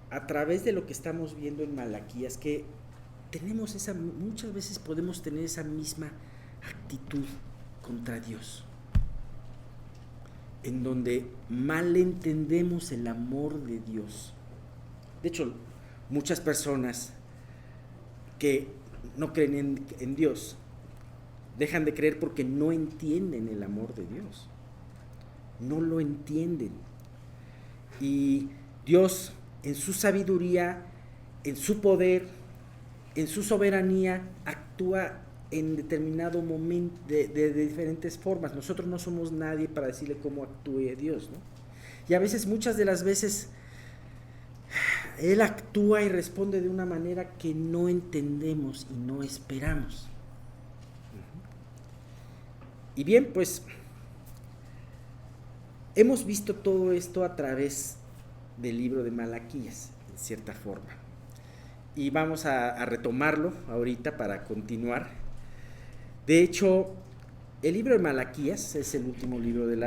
a través de lo que estamos viendo en Malaquías, que muchas veces podemos tener esa misma actitud contra Dios, en donde mal entendemos el amor de Dios. De hecho, muchas personas que no creen en Dios dejan de creer porque no entienden el amor de Dios, no lo entienden. Y Dios, en su sabiduría, en su poder, en su soberanía, actúa en determinado momento de diferentes formas. Nosotros no somos nadie para decirle cómo actúe Dios, ¿no? Y a veces, muchas de las veces, Él actúa y responde de una manera que no entendemos y no esperamos. Y bien, pues hemos visto todo esto a través del libro de Malaquías, en cierta forma. Y vamos a retomarlo ahorita para continuar. De hecho, el libro de Malaquías es el último libro del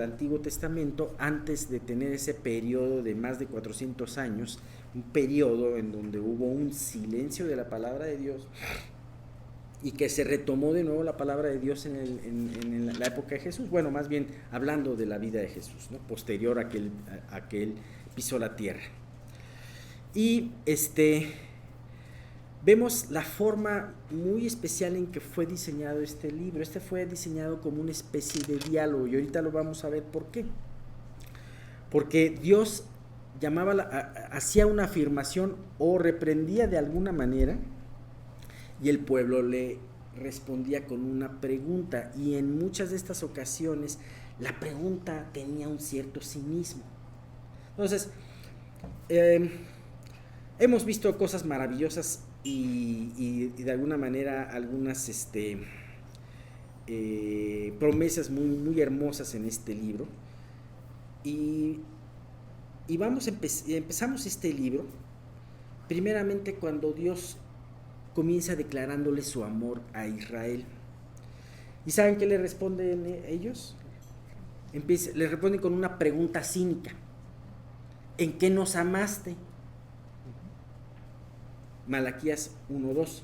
Antiguo Testamento, antes de tener ese periodo de más de 400 años, un periodo en donde hubo un silencio de la palabra de Dios, y que se retomó de nuevo la palabra de Dios en la época de Jesús, bueno, más bien hablando de la vida de Jesús, ¿no? Posterior a que él pisó la tierra. Y vemos la forma muy especial en que fue diseñado este libro. Fue diseñado como una especie de diálogo, y ahorita lo vamos a ver por qué. Porque Dios hacía una afirmación o reprendía de alguna manera, y el pueblo le respondía con una pregunta, y en muchas de estas ocasiones la pregunta tenía un cierto cinismo. Entonces, hemos visto cosas maravillosas y de alguna manera algunas promesas muy, muy hermosas en este libro, y empezamos este libro primeramente cuando Dios comienza declarándole su amor a Israel. ¿Y saben qué le responden ellos? Le responden con una pregunta cínica: ¿en qué nos amaste? Malaquías 1:2.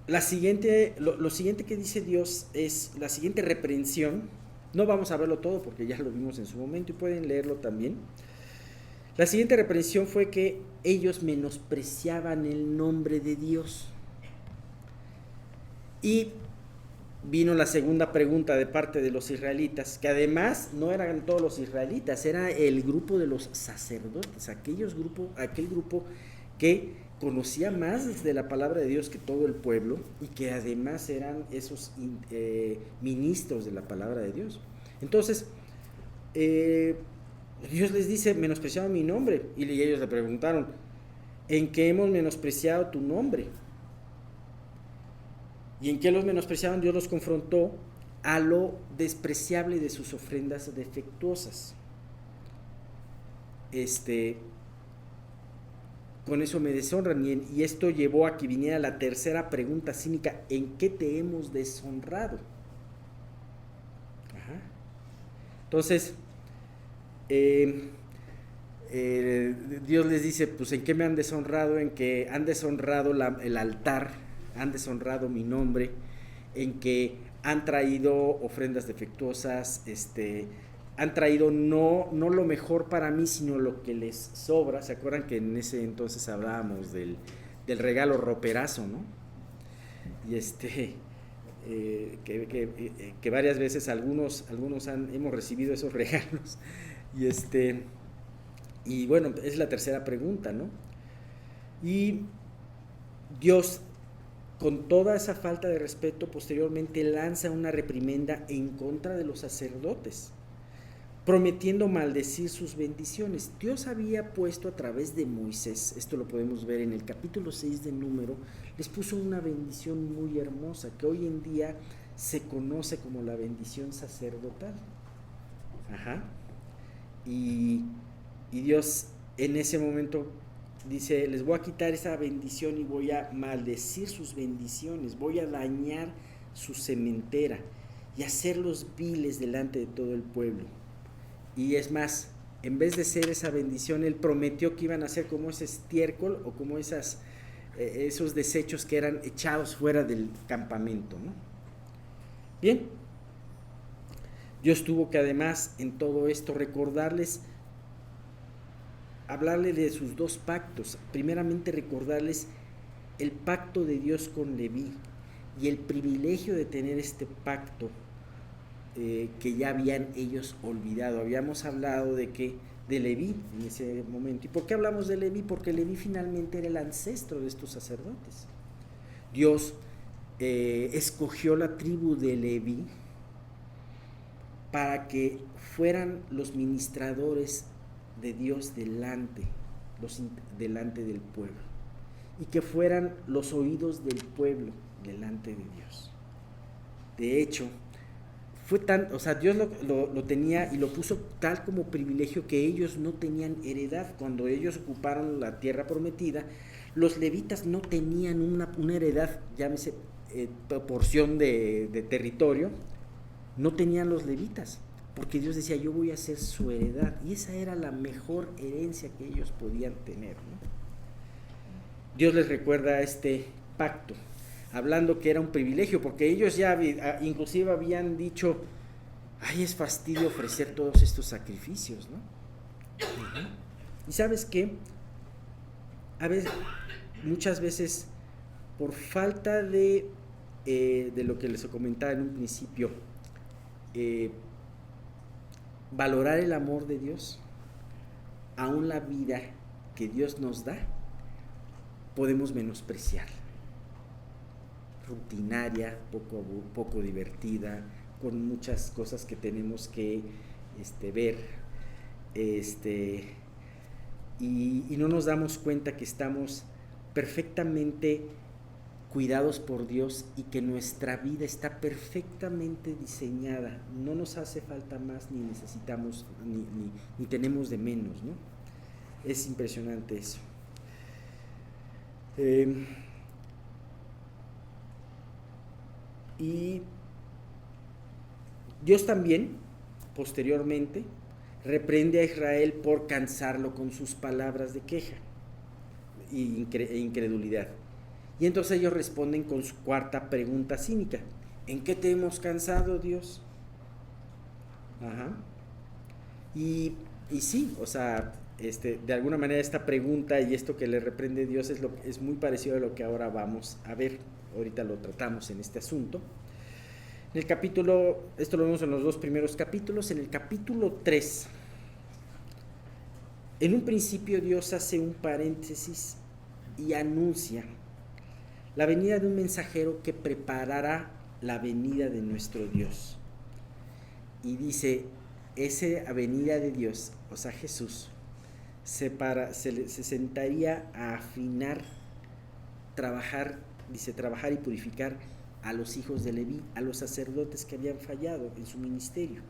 Lo siguiente que dice Dios es la siguiente reprensión. No vamos a verlo todo porque ya lo vimos en su momento y pueden leerlo también. La siguiente reprensión fue que ellos menospreciaban el nombre de Dios. Y vino la segunda pregunta de parte de los israelitas, que además no eran todos los israelitas, era el grupo de los sacerdotes, aquel grupo que conocía más de la palabra de Dios que todo el pueblo, y que además eran esos ministros de la palabra de Dios. Entonces, Dios les dice: menospreciaron mi nombre. Y ellos le preguntaron: ¿en qué hemos menospreciado tu nombre? ¿Y en qué los menospreciaron? Dios los confrontó a lo despreciable de sus ofrendas defectuosas. Con eso me deshonran, y esto llevó a que viniera la tercera pregunta cínica: ¿en qué te hemos deshonrado? Ajá. Entonces, Dios les dice: pues ¿en qué me han deshonrado? En que han deshonrado el altar, han deshonrado mi nombre, en que han traído ofrendas defectuosas, han traído no lo mejor para mí, sino lo que les sobra. ¿Se acuerdan que en ese entonces hablábamos del regalo roperazo, ¿no? Y que varias veces algunos hemos recibido esos regalos. Y bueno, es la tercera pregunta, ¿no? Y Dios, con toda esa falta de respeto, posteriormente lanza una reprimenda en contra de los sacerdotes, prometiendo maldecir sus bendiciones. Dios había puesto a través de Moisés, esto lo podemos ver en el capítulo 6 de Número, les puso una bendición muy hermosa que hoy en día se conoce como la bendición sacerdotal. Ajá. Y Dios en ese momento dice, les voy a quitar esa bendición y voy a maldecir sus bendiciones, voy a dañar su sementera y hacerlos viles delante de todo el pueblo. Y es más, en vez de ser esa bendición, él prometió que iban a ser como ese estiércol o como esos desechos que eran echados fuera del campamento, ¿no? Bien, Dios tuvo que además en todo esto recordarles, hablarle de sus dos pactos. Primeramente recordarles el pacto de Dios con Leví y el privilegio de tener este pacto que ya habían ellos olvidado. Habíamos hablado de Leví en ese momento. ¿Y por qué hablamos de Leví? Porque Leví finalmente era el ancestro de estos sacerdotes. Dios escogió la tribu de Leví para que fueran los ministradores de Dios delante del pueblo, y que fueran los oídos del pueblo delante de Dios. De hecho, Dios lo tenía y lo puso tal como privilegio que ellos no tenían heredad. Cuando ellos ocuparon la tierra prometida, los levitas no tenían una heredad, llámese porción de territorio, no tenían los levitas, porque Dios decía, yo voy a ser su heredad, y esa era la mejor herencia que ellos podían tener, ¿no? Dios les recuerda este pacto, hablando que era un privilegio, porque ellos ya inclusive habían dicho, ay, es fastidio ofrecer todos estos sacrificios, ¿no? Uh-huh. Y ¿sabes qué? Muchas veces, por falta de lo que les comentaba en un principio, valorar el amor de Dios, aún la vida que Dios nos da, podemos menospreciar. Rutinaria, poco divertida, con muchas cosas que tenemos que ver, y no nos damos cuenta que estamos perfectamente cuidados por Dios y que nuestra vida está perfectamente diseñada. No nos hace falta más, ni necesitamos, ni tenemos de menos, ¿no? Es impresionante eso. Y Dios también, posteriormente, reprende a Israel por cansarlo con sus palabras de queja e incredulidad. Y entonces ellos responden con su cuarta pregunta cínica: ¿en qué te hemos cansado, Dios? Ajá. Y sí, o sea, de alguna manera esta pregunta y esto que le reprende Dios es muy parecido a lo que ahora vamos a ver. Ahorita lo tratamos en este asunto. En el capítulo, esto lo vemos en los dos primeros capítulos. En el capítulo 3, en un principio Dios hace un paréntesis y anuncia la venida de un mensajero que preparará la venida de nuestro Dios. Y dice, esa venida de Dios, o sea Jesús, se sentaría a afinar, trabajar y purificar a los hijos de Leví, a los sacerdotes que habían fallado en su ministerio.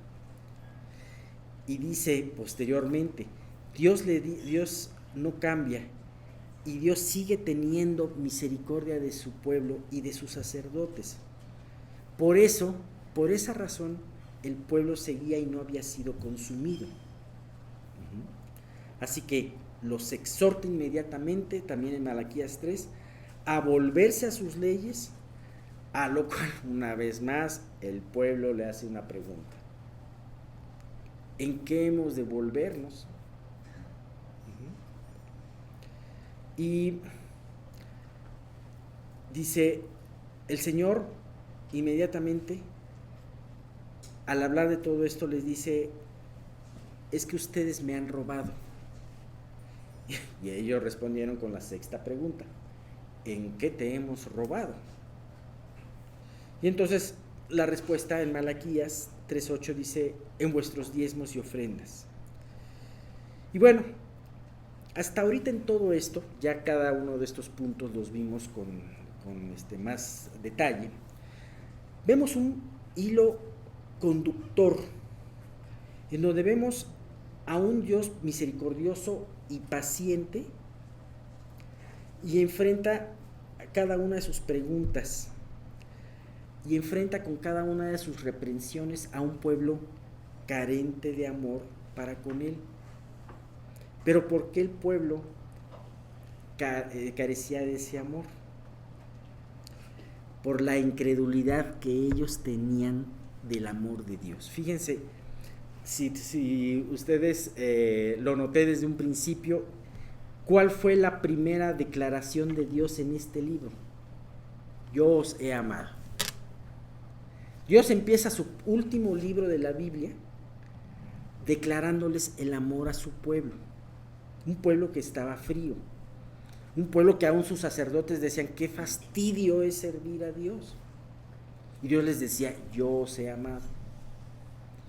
Y dice posteriormente, Dios no cambia, y Dios sigue teniendo misericordia de su pueblo y de sus sacerdotes. Por esa razón, el pueblo seguía y no había sido consumido. Así que los exhorta inmediatamente, también en Malaquías 3, a volverse a sus leyes, a lo cual, una vez más, el pueblo le hace una pregunta: ¿en qué hemos de volvernos? Y dice el Señor inmediatamente, al hablar de todo esto, les dice: es que ustedes me han robado. Y ellos respondieron con la sexta pregunta: ¿en qué te hemos robado? Y entonces la respuesta en Malaquías 3:8 dice, en vuestros diezmos y ofrendas. Y bueno, hasta ahorita en todo esto, ya cada uno de estos puntos los vimos con más detalle. Vemos un hilo conductor en donde vemos a un Dios misericordioso y paciente y enfrenta a cada una de sus preguntas y enfrenta con cada una de sus reprensiones a un pueblo carente de amor para con él. Pero ¿por qué el pueblo carecía de ese amor? Por la incredulidad que ellos tenían del amor de Dios. Fíjense, si ustedes lo noté desde un principio, ¿cuál fue la primera declaración de Dios en este libro? Yo os he amado. Dios empieza su último libro de la Biblia declarándoles el amor a su pueblo. Un pueblo que estaba frío. Un pueblo que aún sus sacerdotes decían, qué fastidio es servir a Dios. Y Dios les decía, yo os he amado.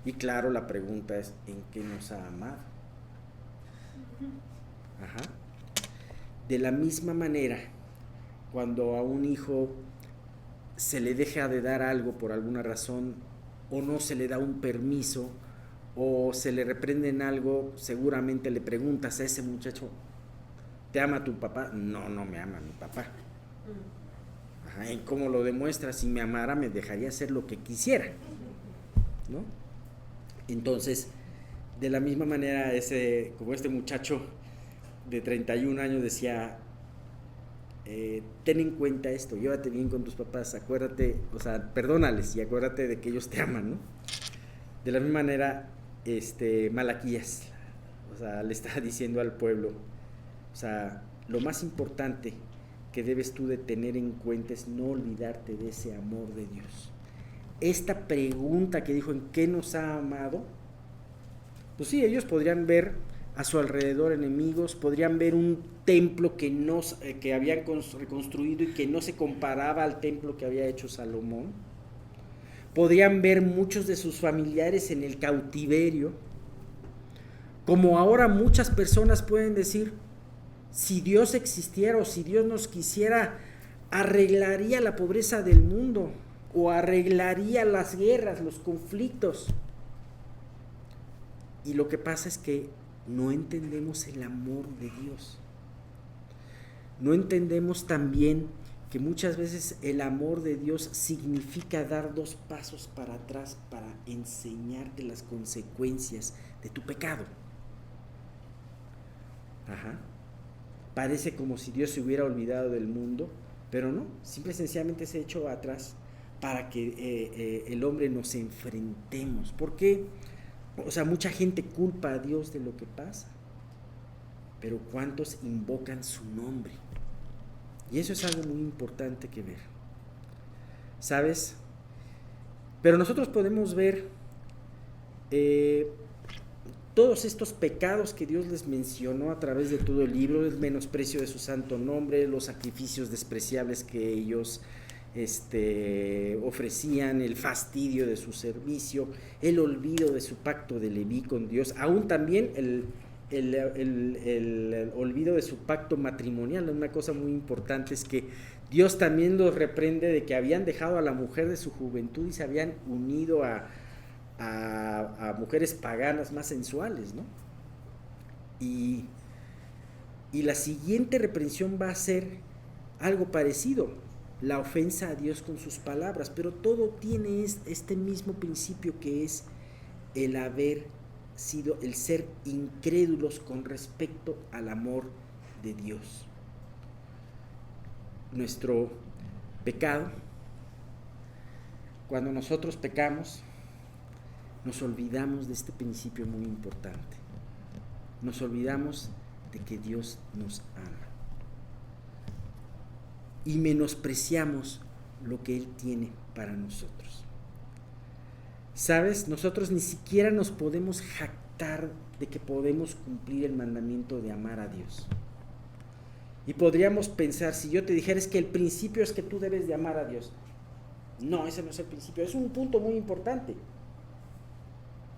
Y claro, la pregunta es, ¿en qué nos ha amado? Ajá. De la misma manera, cuando a un hijo se le deja de dar algo por alguna razón, o no se le da un permiso, o se le reprende en algo, seguramente le preguntas a ese muchacho, ¿te ama tu papá? No, no me ama mi papá. Ajá, ¿y cómo lo demuestra? Si me amara, me dejaría hacer lo que quisiera, ¿no? Entonces, de la misma manera, como este muchacho de 31 años decía, ten en cuenta esto, llévate bien con tus papás, acuérdate, o sea, perdónales y acuérdate de que ellos te aman, ¿no? De la misma manera, Malaquías, o sea, le está diciendo al pueblo, o sea, lo más importante que debes tú de tener en cuenta es no olvidarte de ese amor de Dios. Esta pregunta que dijo, ¿en qué nos ha amado? Pues sí, ellos podrían ver a su alrededor enemigos, podrían ver un templo que habían reconstruido y que no se comparaba al templo que había hecho Salomón. Podrían ver muchos de sus familiares en el cautiverio. Como ahora muchas personas pueden decir, si Dios existiera o si Dios nos quisiera, arreglaría la pobreza del mundo o arreglaría las guerras, los conflictos. Y lo que pasa es que no entendemos el amor de Dios. No entendemos también que muchas veces el amor de Dios significa dar 2 pasos para atrás para enseñarte las consecuencias de tu pecado. Ajá. Parece como si Dios se hubiera olvidado del mundo, pero no, simple y sencillamente se echó atrás para que el hombre nos enfrentemos. ¿Por qué? O sea, mucha gente culpa a Dios de lo que pasa, pero ¿cuántos invocan su nombre? Y eso es algo muy importante que ver, ¿sabes? Pero nosotros podemos ver todos estos pecados que Dios les mencionó a través de todo el libro, el menosprecio de su santo nombre, los sacrificios despreciables que ellos ofrecían, el fastidio de su servicio, el olvido de su pacto de Leví con Dios, aún también el olvido de su pacto matrimonial. Una cosa muy importante es que Dios también los reprende de que habían dejado a la mujer de su juventud y se habían unido a mujeres paganas más sensuales, ¿no? Y la siguiente reprensión va a ser algo parecido, la ofensa a Dios con sus palabras, pero todo tiene este mismo principio, que es el ser incrédulos con respecto al amor de Dios. Nuestro pecado, cuando nosotros pecamos, nos olvidamos de este principio muy importante. Nos olvidamos de que Dios nos ama. Y menospreciamos lo que Él tiene para nosotros. ¿Sabes? Nosotros ni siquiera nos podemos jactar de que podemos cumplir el mandamiento de amar a Dios. Y podríamos pensar, si yo te dijera es que el principio es que tú debes de amar a Dios. No, ese no es el principio, es un punto muy importante.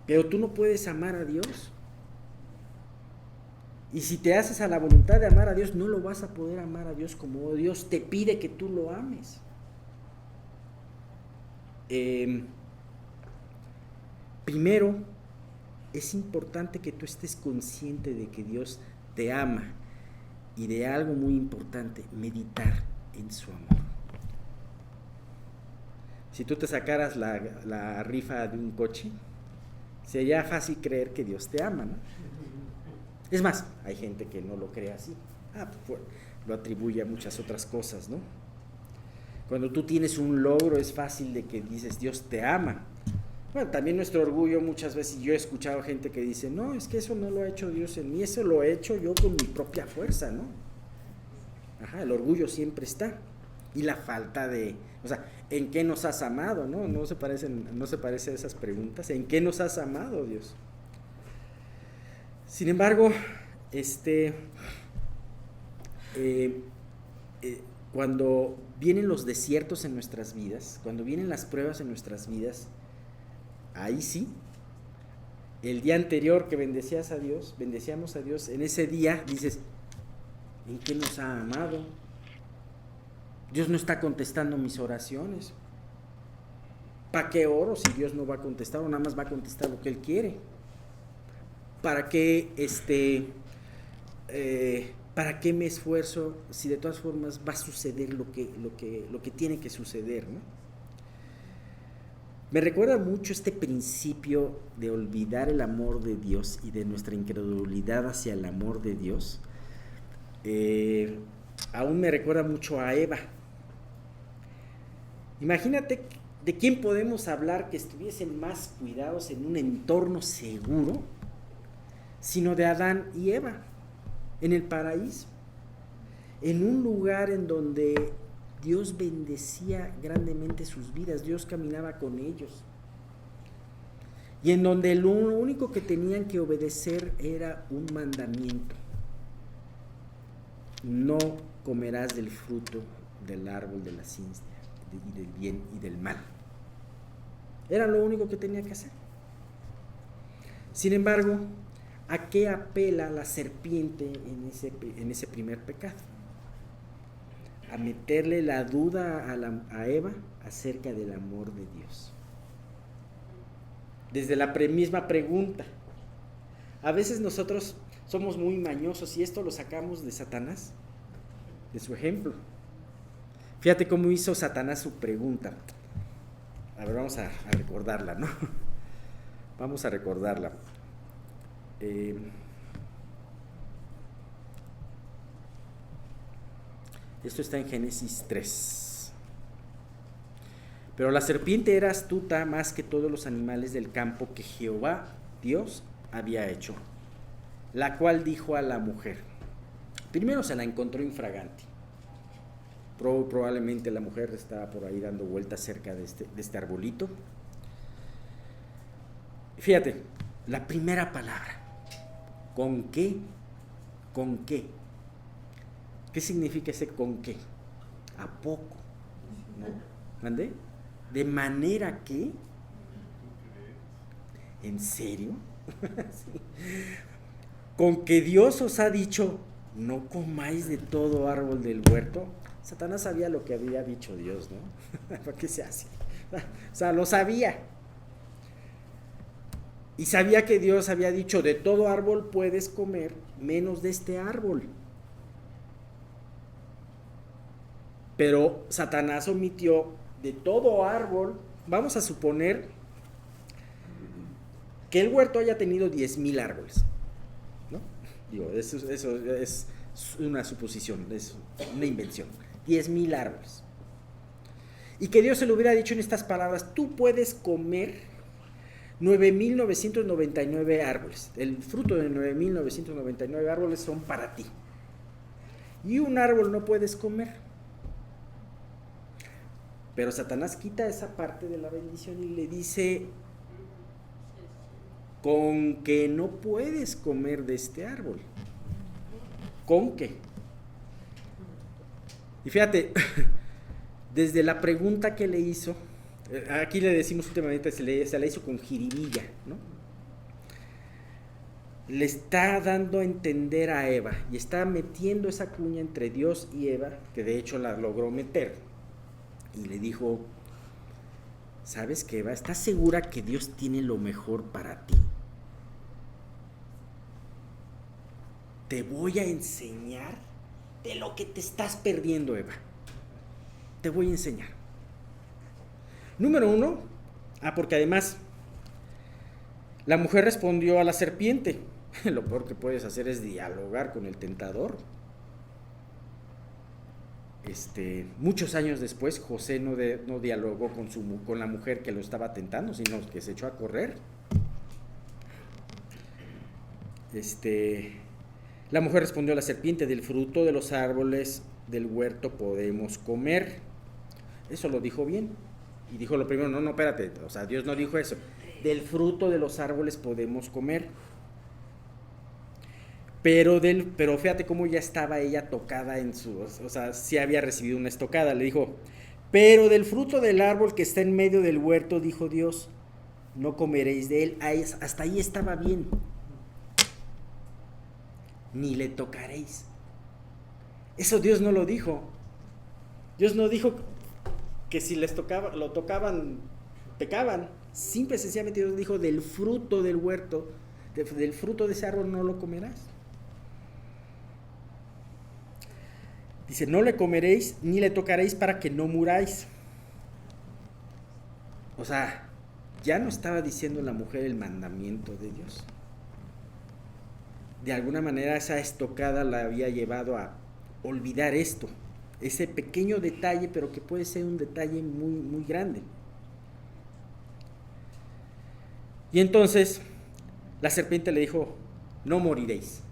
Pero tú no puedes amar a Dios. Y si te haces a la voluntad de amar a Dios, no lo vas a poder amar a Dios como Dios te pide que tú lo ames. Primero, es importante que tú estés consciente de que Dios te ama. Y de algo muy importante, meditar en su amor. Si tú te sacaras la rifa de un coche, sería fácil creer que Dios te ama, ¿no? Es más, hay gente que no lo cree así. Pues, lo atribuye a muchas otras cosas, ¿no? Cuando tú tienes un logro, es fácil de que dices, Dios te ama. Bueno, también nuestro orgullo muchas veces, yo he escuchado gente que dice, no, es que eso no lo ha hecho Dios en mí, eso lo he hecho yo con mi propia fuerza, ¿no? El orgullo siempre está. Y la falta de, ¿en qué nos has amado, no? No se parece a esas preguntas. ¿En qué nos has amado, Dios? Sin embargo, cuando vienen los desiertos en nuestras vidas, cuando vienen las pruebas en nuestras vidas, ahí sí, el día anterior que bendecíamos a Dios, en ese día dices, ¿en qué nos ha amado? Dios no está contestando mis oraciones. ¿Para qué oro si Dios no va a contestar o nada más va a contestar lo que Él quiere? ¿Para qué me esfuerzo si de todas formas va a suceder lo que tiene que suceder, ¿no? Me recuerda mucho este principio de olvidar el amor de Dios y de nuestra incredulidad hacia el amor de Dios. Aún me recuerda mucho a Eva. Imagínate de quién podemos hablar que estuviesen más cuidados en un entorno seguro, sino de Adán y Eva, en el paraíso, en un lugar en donde Dios bendecía grandemente sus vidas, Dios caminaba con ellos, y en donde lo único que tenían que obedecer era un mandamiento: no comerás del fruto del árbol de la ciencia y del bien y del mal. Era lo único que tenía que hacer. Sin embargo, ¿a qué apela la serpiente en ese primer pecado? A meterle la duda a Eva acerca del amor de Dios. Desde la misma pregunta. A veces nosotros somos muy mañosos y esto lo sacamos de Satanás, de su ejemplo. Fíjate cómo hizo Satanás su pregunta. A ver, vamos a recordarla, ¿no? Vamos a recordarla. Esto está en Génesis 3. Pero la serpiente era astuta más que todos los animales del campo que Jehová, Dios, había hecho, la cual dijo a la mujer. Primero se la encontró infragante. Probablemente la mujer estaba por ahí dando vueltas cerca de este arbolito. Fíjate, la primera palabra. ¿Con qué? ¿Con qué? ¿Qué significa ese con qué? ¿A poco? ¿No? ¿Mandé? ¿De manera que? ¿En serio? Sí. ¿Con que Dios os ha dicho, no comáis de todo árbol del huerto? Satanás sabía lo que había dicho Dios, ¿no? ¿Para qué se hace? O sea, lo sabía. Y sabía que Dios había dicho, de todo árbol puedes comer, menos de este árbol. Pero Satanás omitió de todo árbol. Vamos a suponer que el huerto haya tenido 10,000 árboles, ¿no? Digo, eso es una suposición, es una invención. 10,000 árboles. Y que Dios se lo hubiera dicho en estas palabras: tú puedes comer 9,999 árboles. El fruto de 9,999 árboles son para ti. Y un árbol no puedes comer. Pero Satanás quita esa parte de la bendición y le dice: con que no puedes comer de este árbol. ¿Con qué? Y fíjate, desde la pregunta que le hizo, aquí le decimos últimamente, se la hizo con jiribilla, ¿no? le está dando a entender a Eva y está metiendo esa cuña entre Dios y Eva, que de hecho la logró meter, y le dijo: ¿sabes qué, Eva? ¿Estás segura que Dios tiene lo mejor para ti? Te voy a enseñar de lo que te estás perdiendo, Eva. Te voy a enseñar. Número 1, porque además la mujer respondió a la serpiente. Lo peor que puedes hacer es dialogar con el tentador. Muchos años después, José no dialogó con la mujer que lo estaba tentando, sino que se echó a correr. La mujer respondió a la serpiente: del fruto de los árboles del huerto podemos comer. Eso lo dijo bien. Y dijo lo primero: no, espérate, o sea, Dios no dijo eso. Del fruto de los árboles podemos comer. Pero fíjate cómo ya estaba ella tocada o sea, sí había recibido una estocada. Le dijo: pero del fruto del árbol que está en medio del huerto, dijo Dios, no comeréis de él. Hasta ahí estaba bien. Ni le tocaréis. Eso Dios no lo dijo. Dios no dijo que si lo tocaban, pecaban. Simple y sencillamente Dios dijo: del fruto del huerto, del fruto de ese árbol no lo comerás. Dice: no le comeréis ni le tocaréis para que no muráis. O sea, ya no estaba diciendo la mujer el mandamiento de Dios. De alguna manera esa estocada la había llevado a olvidar esto, ese pequeño detalle, pero que puede ser un detalle muy, muy grande. Y entonces la serpiente le dijo: no moriréis.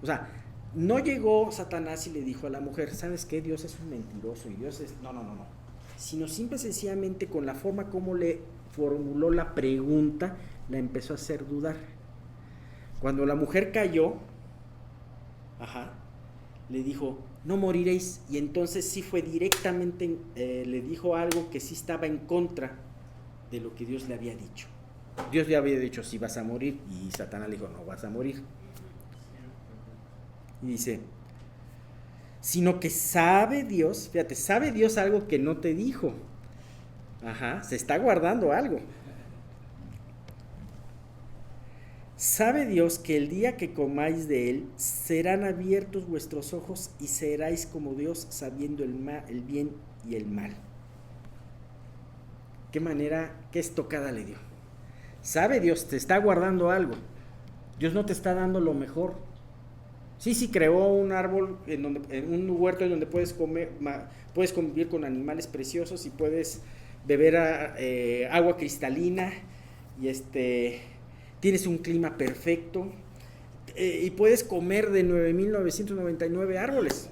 O sea, no llegó Satanás y le dijo a la mujer: ¿sabes qué? Dios es un mentiroso y Dios es... No. Sino simple y sencillamente con la forma como le formuló la pregunta, la empezó a hacer dudar. Cuando la mujer cayó, le dijo: no moriréis. Y entonces sí fue directamente, le dijo algo que sí estaba en contra de lo que Dios le había dicho. Dios le había dicho: sí vas a morir, y Satanás le dijo: no vas a morir. Y dice: sino que sabe Dios, fíjate, sabe Dios algo que no te dijo. Se está guardando algo. Sabe Dios que el día que comáis de él, serán abiertos vuestros ojos y seráis como Dios, sabiendo el bien y el mal. ¿Qué estocada le dio? Sabe Dios, te está guardando algo. Dios no te está dando lo mejor. Sí, creó un árbol, en un huerto en donde puedes convivir con animales preciosos y puedes beber agua cristalina y tienes un clima perfecto y puedes comer de 9,999 árboles.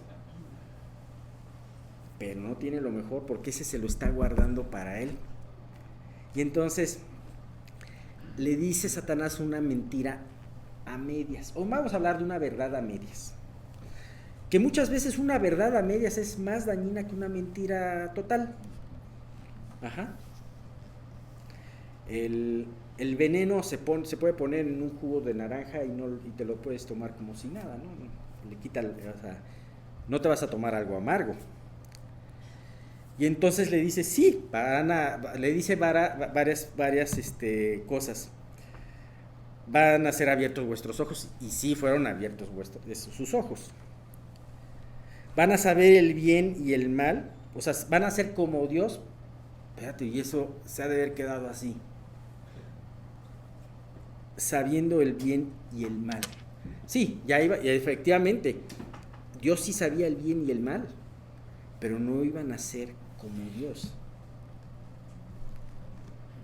Pero no tiene lo mejor porque ese se lo está guardando para él. Y entonces le dice Satanás una mentira a medias, o vamos a hablar de una verdad a medias, que muchas veces una verdad a medias es más dañina que una mentira total. El veneno se puede poner en un jugo de naranja y te lo puedes tomar como si nada, ¿no? Le quita, o sea, no te vas a tomar algo amargo. Y entonces le dice: sí, le dice varias cosas. Van a ser abiertos vuestros ojos, y sí fueron abiertos sus ojos. Van a saber el bien y el mal, o sea, van a ser como Dios. Espérate, y eso se ha de haber quedado así. Sabiendo el bien y el mal. Sí, ya iba, y efectivamente, Dios sí sabía el bien y el mal, pero no iban a ser como Dios.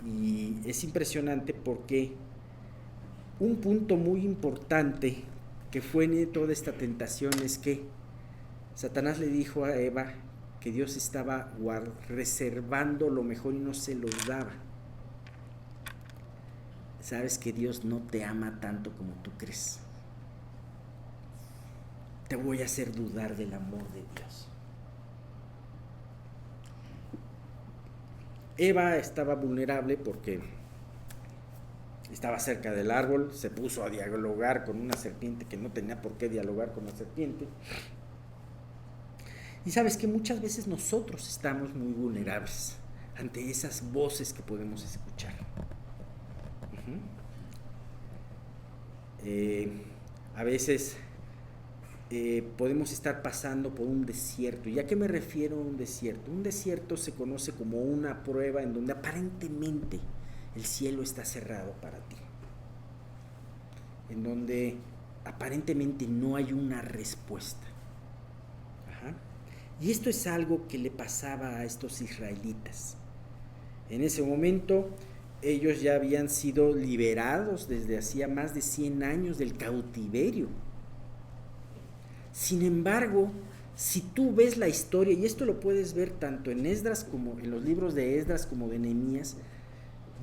Y es impresionante porque un punto muy importante que fue en toda esta tentación es que Satanás le dijo a Eva que Dios estaba reservando lo mejor y no se lo daba. Sabes que Dios no te ama tanto como tú crees. Te voy a hacer dudar del amor de Dios. Eva estaba vulnerable porque estaba cerca del árbol, se puso a dialogar con una serpiente que no tenía por qué dialogar con la serpiente. Y sabes que muchas veces nosotros estamos muy vulnerables ante esas voces que podemos escuchar. A veces podemos estar pasando por un desierto. ¿Y a qué me refiero a un desierto? Un desierto se conoce como una prueba en donde aparentemente el cielo está cerrado para ti, en donde aparentemente no hay una respuesta. Y esto es algo que le pasaba a estos israelitas. En ese momento ellos ya habían sido liberados desde hacía más de 100 años del cautiverio. Sin embargo, si tú ves la historia, y esto lo puedes ver tanto en Esdras como en los libros de Esdras como de Nehemías,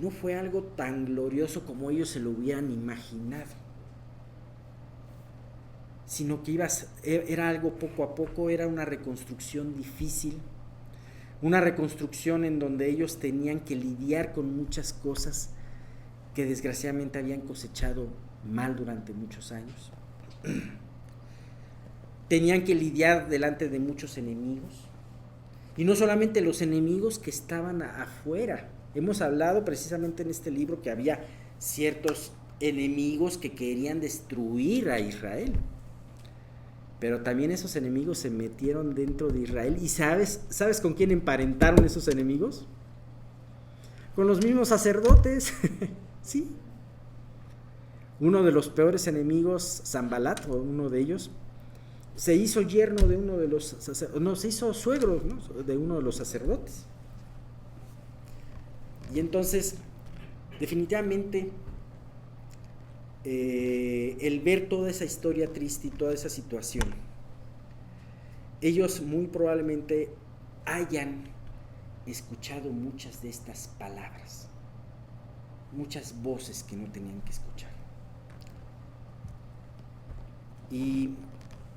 no fue algo tan glorioso como ellos se lo hubieran imaginado, sino que era algo poco a poco, era una reconstrucción difícil, una reconstrucción en donde ellos tenían que lidiar con muchas cosas que desgraciadamente habían cosechado mal durante muchos años. Tenían que lidiar delante de muchos enemigos, y no solamente los enemigos que estaban afuera. Hemos hablado precisamente en este libro que había ciertos enemigos que querían destruir a Israel, pero también esos enemigos se metieron dentro de Israel. ¿Y sabes con quién emparentaron esos enemigos? Con los mismos sacerdotes. Sí. Uno de los peores enemigos, Sanbalat, o uno de ellos, se hizo yerno de uno de los se hizo suegro, ¿no?, de uno de los sacerdotes. Y entonces, definitivamente, el ver toda esa historia triste y toda esa situación, ellos muy probablemente hayan escuchado muchas de estas palabras, muchas voces que no tenían que escuchar. Y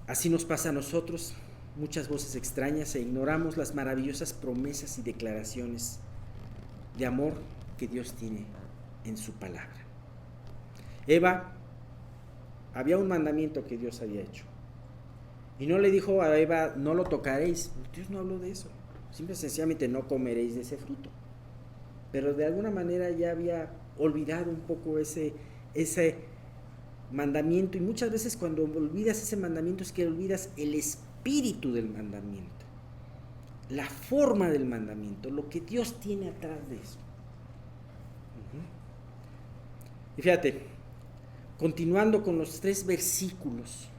así nos pasa a nosotros, muchas voces extrañas, e ignoramos las maravillosas promesas y declaraciones de amor que Dios tiene en su palabra. Eva, había un mandamiento que Dios había hecho, y no le dijo a Eva, no lo tocaréis. Dios no habló de eso, simple y sencillamente no comeréis de ese fruto. Pero de alguna manera ya había olvidado un poco ese mandamiento, y muchas veces cuando olvidas ese mandamiento es que olvidas el espíritu del mandamiento, la forma del mandamiento, lo que Dios tiene atrás de eso. Y fíjate, continuando con los 3 versículos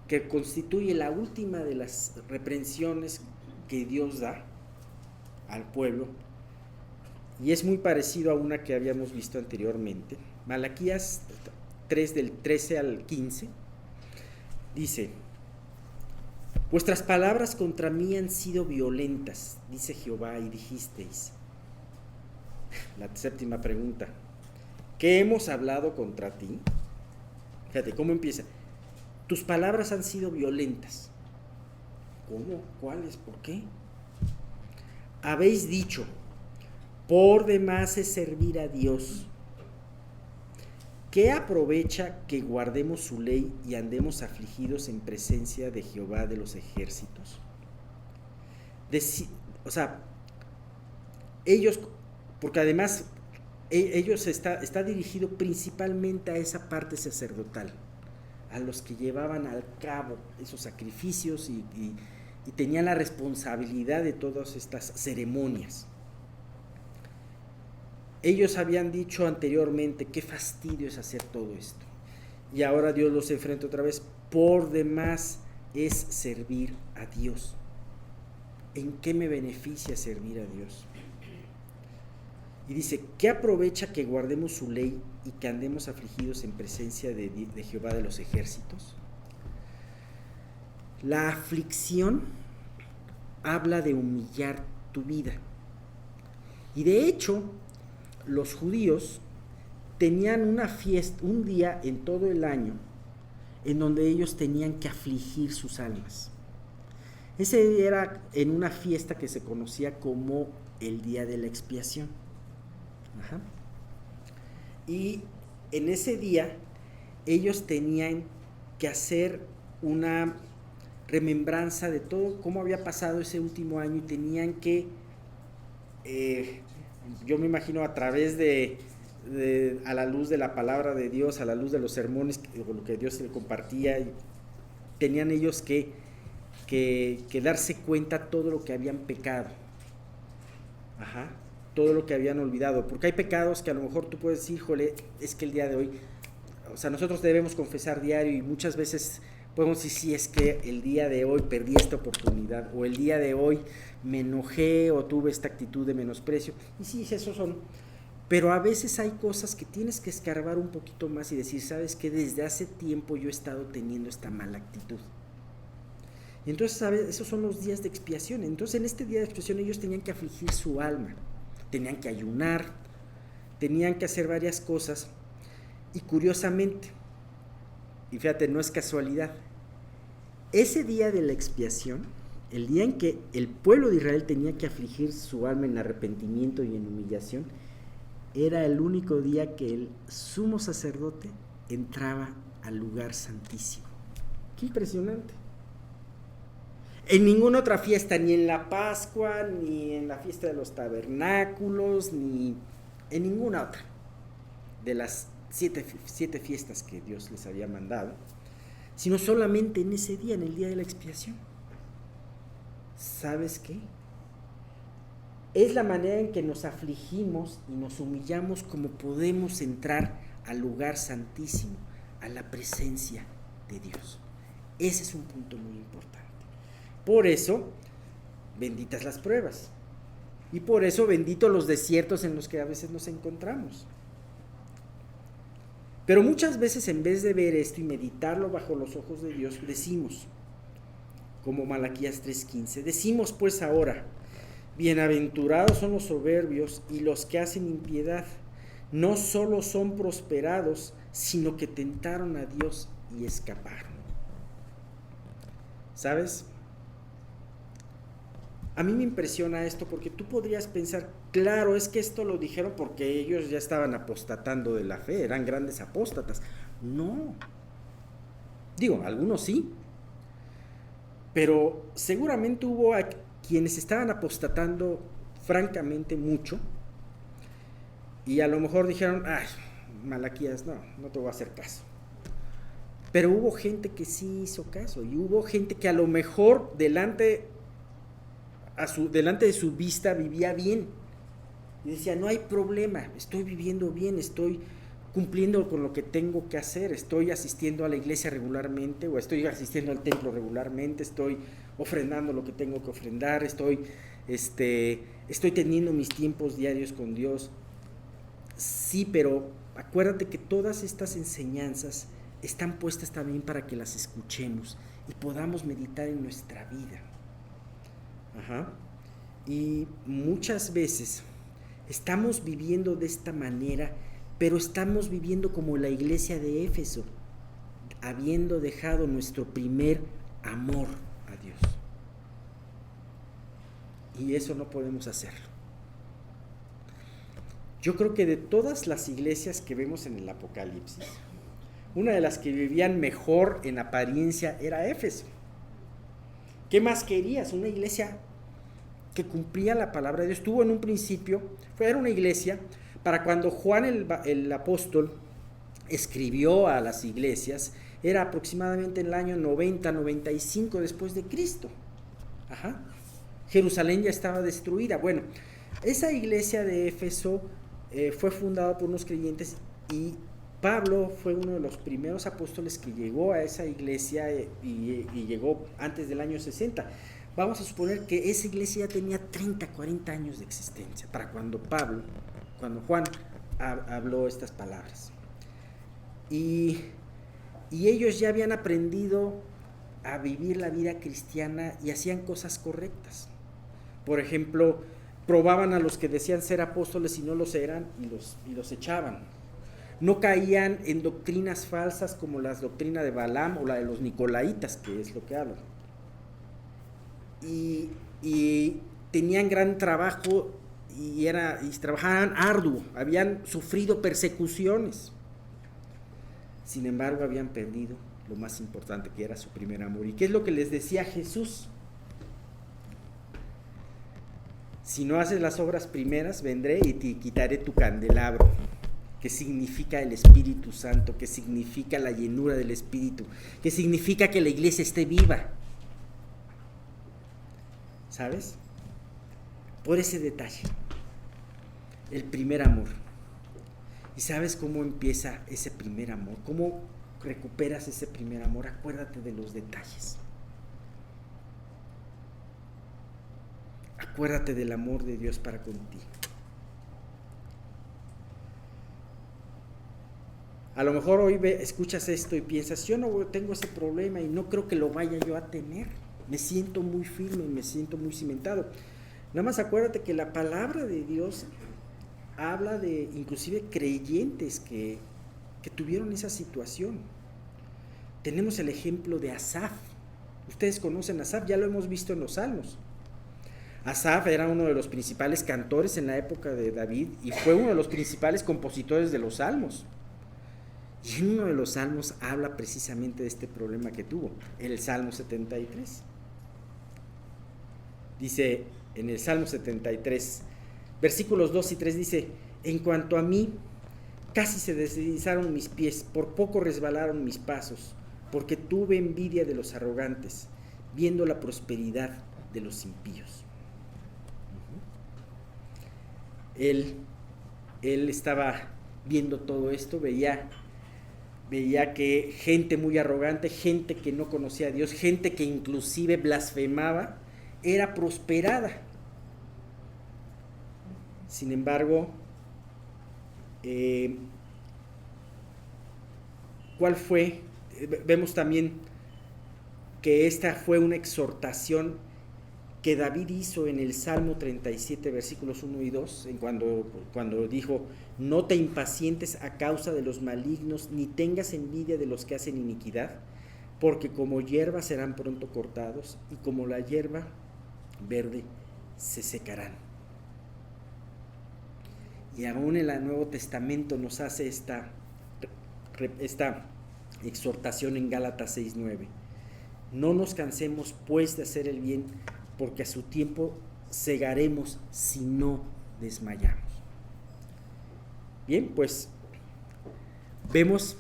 que constituye la última de las reprensiones que Dios da al pueblo, y es muy parecido a una que habíamos visto anteriormente, Malaquías 3 del 13 al 15, dice: vuestras palabras contra mí han sido violentas, dice Jehová, y dijisteis. La 7ª pregunta: ¿qué hemos hablado contra ti? Fíjate cómo empieza. Tus palabras han sido violentas. ¿Cómo? ¿Cuáles? ¿Por qué? Habéis dicho: por demás es servir a Dios. ¿Qué aprovecha que guardemos su ley y andemos afligidos en presencia de Jehová de los ejércitos? Ellos, porque además ellos está dirigido principalmente a esa parte sacerdotal, a los que llevaban al cabo esos sacrificios y tenían la responsabilidad de todas estas ceremonias. Ellos habían dicho anteriormente: qué fastidio es hacer todo esto. Y ahora Dios los enfrenta otra vez: por demás es servir a Dios. ¿En qué me beneficia servir a Dios? Y dice: ¿qué aprovecha que guardemos su ley y que andemos afligidos en presencia de Jehová de los ejércitos? La aflicción habla de humillar tu vida. Y de hecho, los judíos tenían una fiesta, un día en todo el año, en donde ellos tenían que afligir sus almas. Ese día era en una fiesta que se conocía como el día de la expiación. Y en ese día ellos tenían que hacer una remembranza de todo cómo había pasado ese último año y tenían que, yo me imagino a través a la luz de la palabra de Dios, a la luz de los sermones, o lo que Dios les compartía, tenían ellos que darse cuenta todo lo que habían pecado, todo lo que habían olvidado, porque hay pecados que a lo mejor tú puedes decir, híjole, es que el día de hoy, o sea, nosotros debemos confesar diario y muchas veces podemos decir, sí, es que el día de hoy perdí esta oportunidad, o el día de hoy me enojé o tuve esta actitud de menosprecio, y sí, esos son, pero a veces hay cosas que tienes que escarbar un poquito más y decir, sabes que desde hace tiempo yo he estado teniendo esta mala actitud. Y entonces, ¿sabes? Esos son los días de expiación. Entonces, en este día de expiación ellos tenían que afligir su alma, tenían que ayunar, tenían que hacer varias cosas. Y curiosamente, y fíjate, no es casualidad, ese día de la expiación, el día en que el pueblo de Israel tenía que afligir su alma en arrepentimiento y en humillación, era el único día que el sumo sacerdote entraba al lugar santísimo. ¡Qué impresionante! En ninguna otra fiesta, ni en la Pascua, ni en la fiesta de los tabernáculos, ni en ninguna otra de las siete fiestas que Dios les había mandado, sino solamente en ese día, en el día de la expiación. ¿Sabes qué? Es la manera en que nos afligimos y nos humillamos como podemos entrar al lugar santísimo, a la presencia de Dios. Ese es un punto muy importante. Por eso, benditas las pruebas. Y por eso, benditos los desiertos en los que a veces nos encontramos. Pero muchas veces, en vez de ver esto y meditarlo bajo los ojos de Dios, decimos, como Malaquías 3:15, decimos pues ahora, bienaventurados son los soberbios y los que hacen impiedad, no solo son prosperados, sino que tentaron a Dios y escaparon. ¿Sabes? A mí me impresiona esto porque tú podrías pensar, claro, es que esto lo dijeron porque ellos ya estaban apostatando de la fe, eran grandes apóstatas. No. Digo, algunos sí. Pero seguramente hubo a quienes estaban apostatando francamente mucho y a lo mejor dijeron, ay, Malaquías, no te voy a hacer caso. Pero hubo gente que sí hizo caso y hubo gente que a lo mejor delante de su vista vivía bien y decía, no hay problema, estoy viviendo bien, estoy cumpliendo con lo que tengo que hacer, estoy asistiendo a la iglesia regularmente o estoy asistiendo al templo regularmente, estoy ofrendando lo que tengo que ofrendar, estoy teniendo mis tiempos diarios con Dios. Sí, pero acuérdate que todas estas enseñanzas están puestas también para que las escuchemos y podamos meditar en nuestra vida. Y muchas veces estamos viviendo de esta manera, pero estamos viviendo como la iglesia de Éfeso, habiendo dejado nuestro primer amor a Dios. Y eso no podemos hacerlo. Yo creo que de todas las iglesias que vemos en el Apocalipsis, una de las que vivían mejor en apariencia era Éfeso. ¿Qué más querías? Una iglesia que cumplía la palabra de Dios. Estuvo en un principio, era una iglesia, para cuando Juan el apóstol escribió a las iglesias, era aproximadamente en el año 90-95 después de Cristo. Jerusalén ya estaba destruida. Bueno, esa iglesia de Éfeso fue fundada por unos creyentes y Pablo fue uno de los primeros apóstoles que llegó a esa iglesia y llegó antes del año 60. Vamos a suponer que esa iglesia ya tenía 30, 40 años de existencia para cuando Juan habló estas palabras. Y ellos ya habían aprendido a vivir la vida cristiana y hacían cosas correctas. Por ejemplo, probaban a los que decían ser apóstoles y no los eran y los echaban. No caían en doctrinas falsas como la doctrina de Balaam o la de los Nicolaitas, que es lo que hablan. Y tenían gran trabajo y trabajaban arduo, habían sufrido persecuciones. Sin embargo, habían perdido lo más importante, que era su primer amor. ¿Y qué es lo que les decía Jesús? Si no haces las obras primeras, vendré y te quitaré tu candelabro, que significa el Espíritu Santo, que significa la llenura del Espíritu, que significa que la iglesia esté viva. ¿Sabes? Por ese detalle, el primer amor. ¿Y sabes cómo empieza ese primer amor? ¿Cómo recuperas ese primer amor? Acuérdate de los detalles. Acuérdate del amor de Dios para contigo. A lo mejor hoy escuchas esto y piensas, yo no tengo ese problema y no creo que lo vaya yo a tener. Me siento muy firme, me siento muy cimentado. Nada más acuérdate que la palabra de Dios habla de inclusive creyentes que tuvieron esa situación. Tenemos el ejemplo de Asaf. Ustedes conocen a Asaf, ya lo hemos visto en los Salmos. Asaf era uno de los principales cantores en la época de David y fue uno de los principales compositores de los Salmos. Y en uno de los Salmos habla precisamente de este problema que tuvo, en el Salmo 73. Dice en el Salmo 73, versículos 2 y 3 dice: en cuanto a mí, casi se deslizaron mis pies, por poco resbalaron mis pasos, porque tuve envidia de los arrogantes, viendo la prosperidad de los impíos. Él estaba viendo todo esto, veía que gente muy arrogante, gente que no conocía a Dios, gente que inclusive blasfemaba, era prosperada. Sin embargo, ¿cuál fue? Vemos también que esta fue una exhortación que David hizo en el Salmo 37, versículos 1 y 2, cuando dijo: no te impacientes a causa de los malignos, ni tengas envidia de los que hacen iniquidad, porque como hierba serán pronto cortados, y como la hierba verde se secarán. Y aún en el Nuevo Testamento nos hace esta exhortación en Gálatas 6:9. No nos cansemos pues de hacer el bien, porque a su tiempo segaremos si no desmayamos. Bien, pues vemos,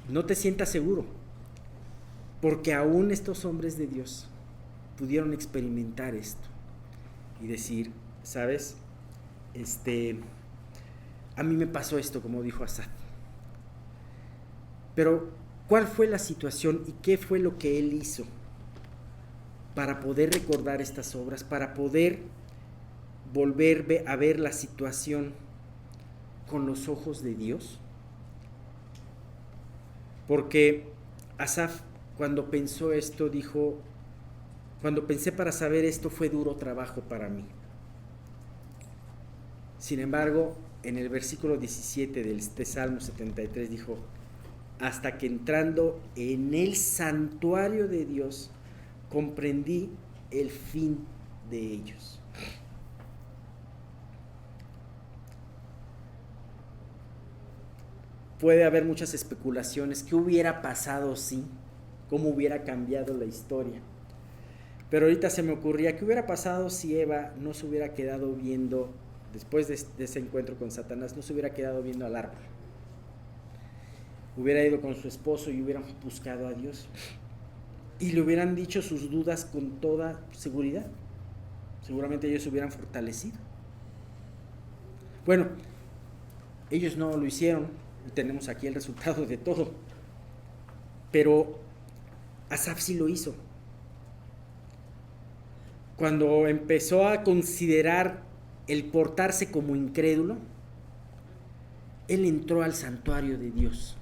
no te sientas seguro, porque aún estos hombres de Dios pudieron experimentar esto y decir, ¿sabes? A mí me pasó esto, como dijo Asaf. Pero, ¿cuál fue la situación y qué fue lo que él hizo para poder recordar estas obras, para poder volver a ver la situación con los ojos de Dios? Porque Asaf, cuando pensó esto, dijo: cuando pensé para saber esto, fue duro trabajo para mí. Sin embargo, en el versículo 17 del Salmo 73 dijo: hasta que entrando en el santuario de Dios, comprendí el fin de ellos. Puede haber muchas especulaciones. ¿Qué hubiera pasado si? ¿Cómo hubiera cambiado la historia? Pero ahorita se me ocurría, ¿qué hubiera pasado si Eva no se hubiera quedado viendo, después de ese encuentro con Satanás, no se hubiera quedado viendo al árbol? Hubiera ido con su esposo y hubieran buscado a Dios. Y le hubieran dicho sus dudas con toda seguridad. Seguramente ellos se hubieran fortalecido. Bueno, ellos no lo hicieron y tenemos aquí el resultado de todo. Pero Asaf sí lo hizo. Cuando empezó a considerar el portarse como incrédulo, él entró al santuario de Dios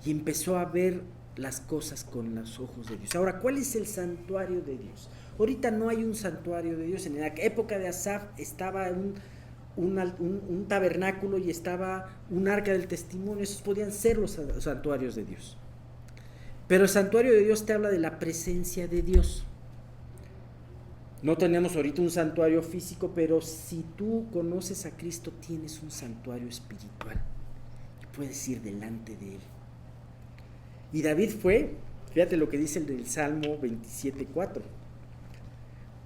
y empezó a ver las cosas con los ojos de Dios. Ahora, ¿cuál es el santuario de Dios? Ahorita no hay un santuario de Dios. En la época de Asaf estaba un tabernáculo y estaba un arca del testimonio. Esos podían ser los santuarios de Dios. Pero el santuario de Dios te habla de la presencia de Dios. No tenemos ahorita un santuario físico, pero si tú conoces a Cristo, tienes un santuario espiritual. Puedes ir delante de Él. Y David fue, fíjate lo que dice el del Salmo 27:4.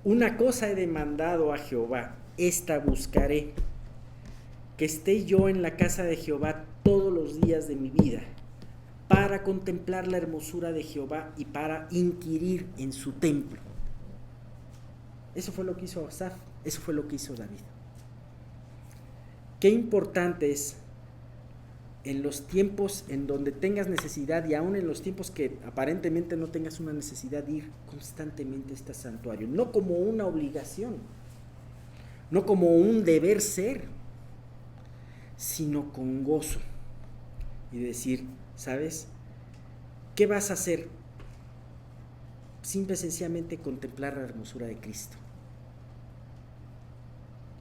Una cosa he demandado a Jehová, esta buscaré, que esté yo en la casa de Jehová todos los días de mi vida, para contemplar la hermosura de Jehová y para inquirir en su templo. Eso fue lo que hizo Asaf, eso fue lo que hizo David. Qué importante es en los tiempos en donde tengas necesidad y aún en los tiempos que aparentemente no tengas una necesidad, ir constantemente a este santuario, no como una obligación, no como un deber ser, sino con gozo y decir, ¿sabes? ¿Qué vas a hacer? Simple y sencillamente contemplar la hermosura de Cristo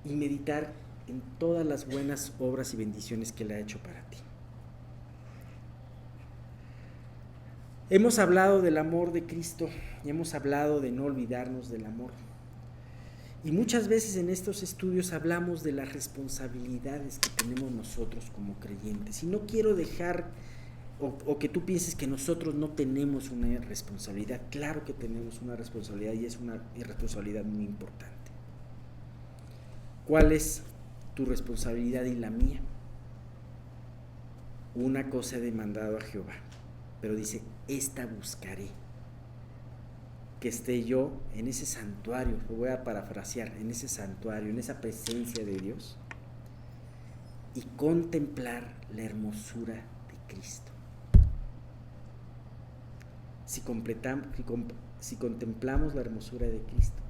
y meditar en todas las buenas obras y bendiciones que Él ha hecho para ti. Hemos hablado del amor de Cristo y hemos hablado de no olvidarnos del amor. Y muchas veces en estos estudios hablamos de las responsabilidades que tenemos nosotros como creyentes. Y no quiero dejar o que tú pienses que nosotros no tenemos una responsabilidad. Claro que tenemos una responsabilidad y es una responsabilidad muy importante. ¿Cuál es tu responsabilidad y la mía? Una cosa he demandado a Jehová, pero dice, esta buscaré, que esté yo en ese santuario, lo voy a parafrasear, en ese santuario, en esa presencia de Dios, y contemplar la hermosura de Cristo. Si contemplamos la hermosura de Cristo,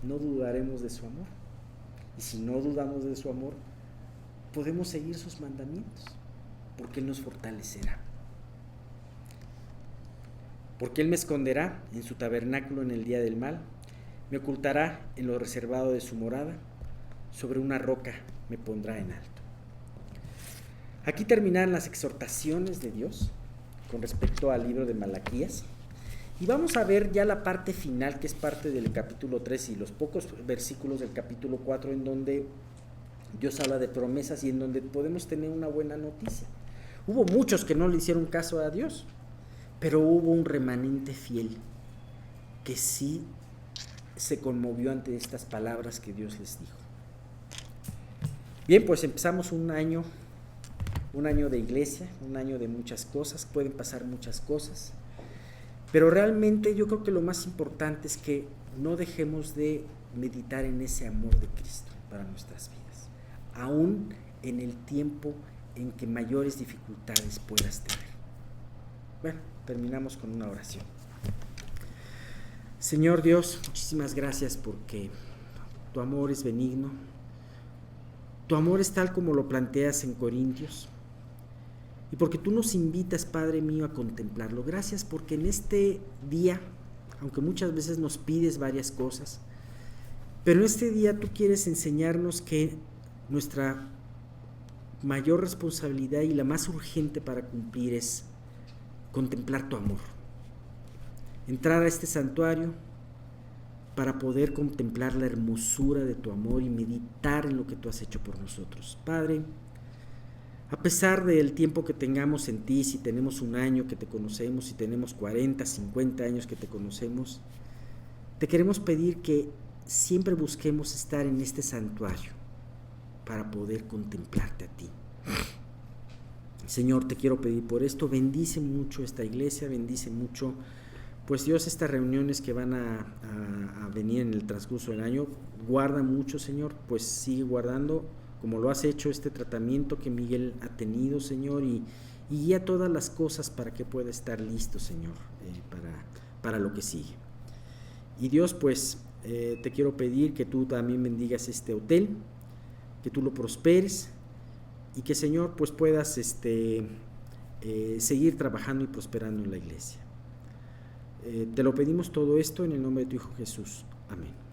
no dudaremos de su amor. Y si no dudamos de su amor, podemos seguir sus mandamientos, porque Él nos fortalecerá. Porque Él me esconderá en su tabernáculo en el día del mal, me ocultará en lo reservado de su morada, sobre una roca me pondrá en alto. Aquí terminan las exhortaciones de Dios con respecto al libro de Malaquías. Y vamos a ver ya la parte final, que es parte del capítulo 3 y los pocos versículos del capítulo 4, en donde Dios habla de promesas y en donde podemos tener una buena noticia. Hubo muchos que no le hicieron caso a Dios, pero hubo un remanente fiel que sí se conmovió ante estas palabras que Dios les dijo. Bien, pues empezamos un año de iglesia, un año de muchas cosas, pueden pasar muchas cosas. Pero realmente yo creo que lo más importante es que no dejemos de meditar en ese amor de Cristo para nuestras vidas, aún en el tiempo en que mayores dificultades puedas tener. Bueno, terminamos con una oración. Señor Dios, muchísimas gracias porque tu amor es benigno, tu amor es tal como lo planteas en Corintios. Y porque tú nos invitas, Padre mío, a contemplarlo. Gracias porque en este día, aunque muchas veces nos pides varias cosas, pero en este día tú quieres enseñarnos que nuestra mayor responsabilidad y la más urgente para cumplir es contemplar tu amor. Entrar a este santuario para poder contemplar la hermosura de tu amor y meditar en lo que tú has hecho por nosotros. Padre, a pesar del tiempo que tengamos en ti, si tenemos un año que te conocemos, si tenemos 40, 50 años que te conocemos, te queremos pedir que siempre busquemos estar en este santuario para poder contemplarte a ti. Señor, te quiero pedir por esto, bendice mucho esta iglesia, bendice mucho, pues Dios, estas reuniones que van a venir en el transcurso del año, guarda mucho, Señor, pues sigue guardando, como lo has hecho, este tratamiento que Miguel ha tenido, Señor, y guía todas las cosas para que pueda estar listo, Señor, para lo que sigue. Y Dios, pues, te quiero pedir que tú también bendigas este hotel, que tú lo prosperes, y que, Señor, pues puedas seguir trabajando y prosperando en la iglesia. Te lo pedimos todo esto en el nombre de tu Hijo Jesús. Amén.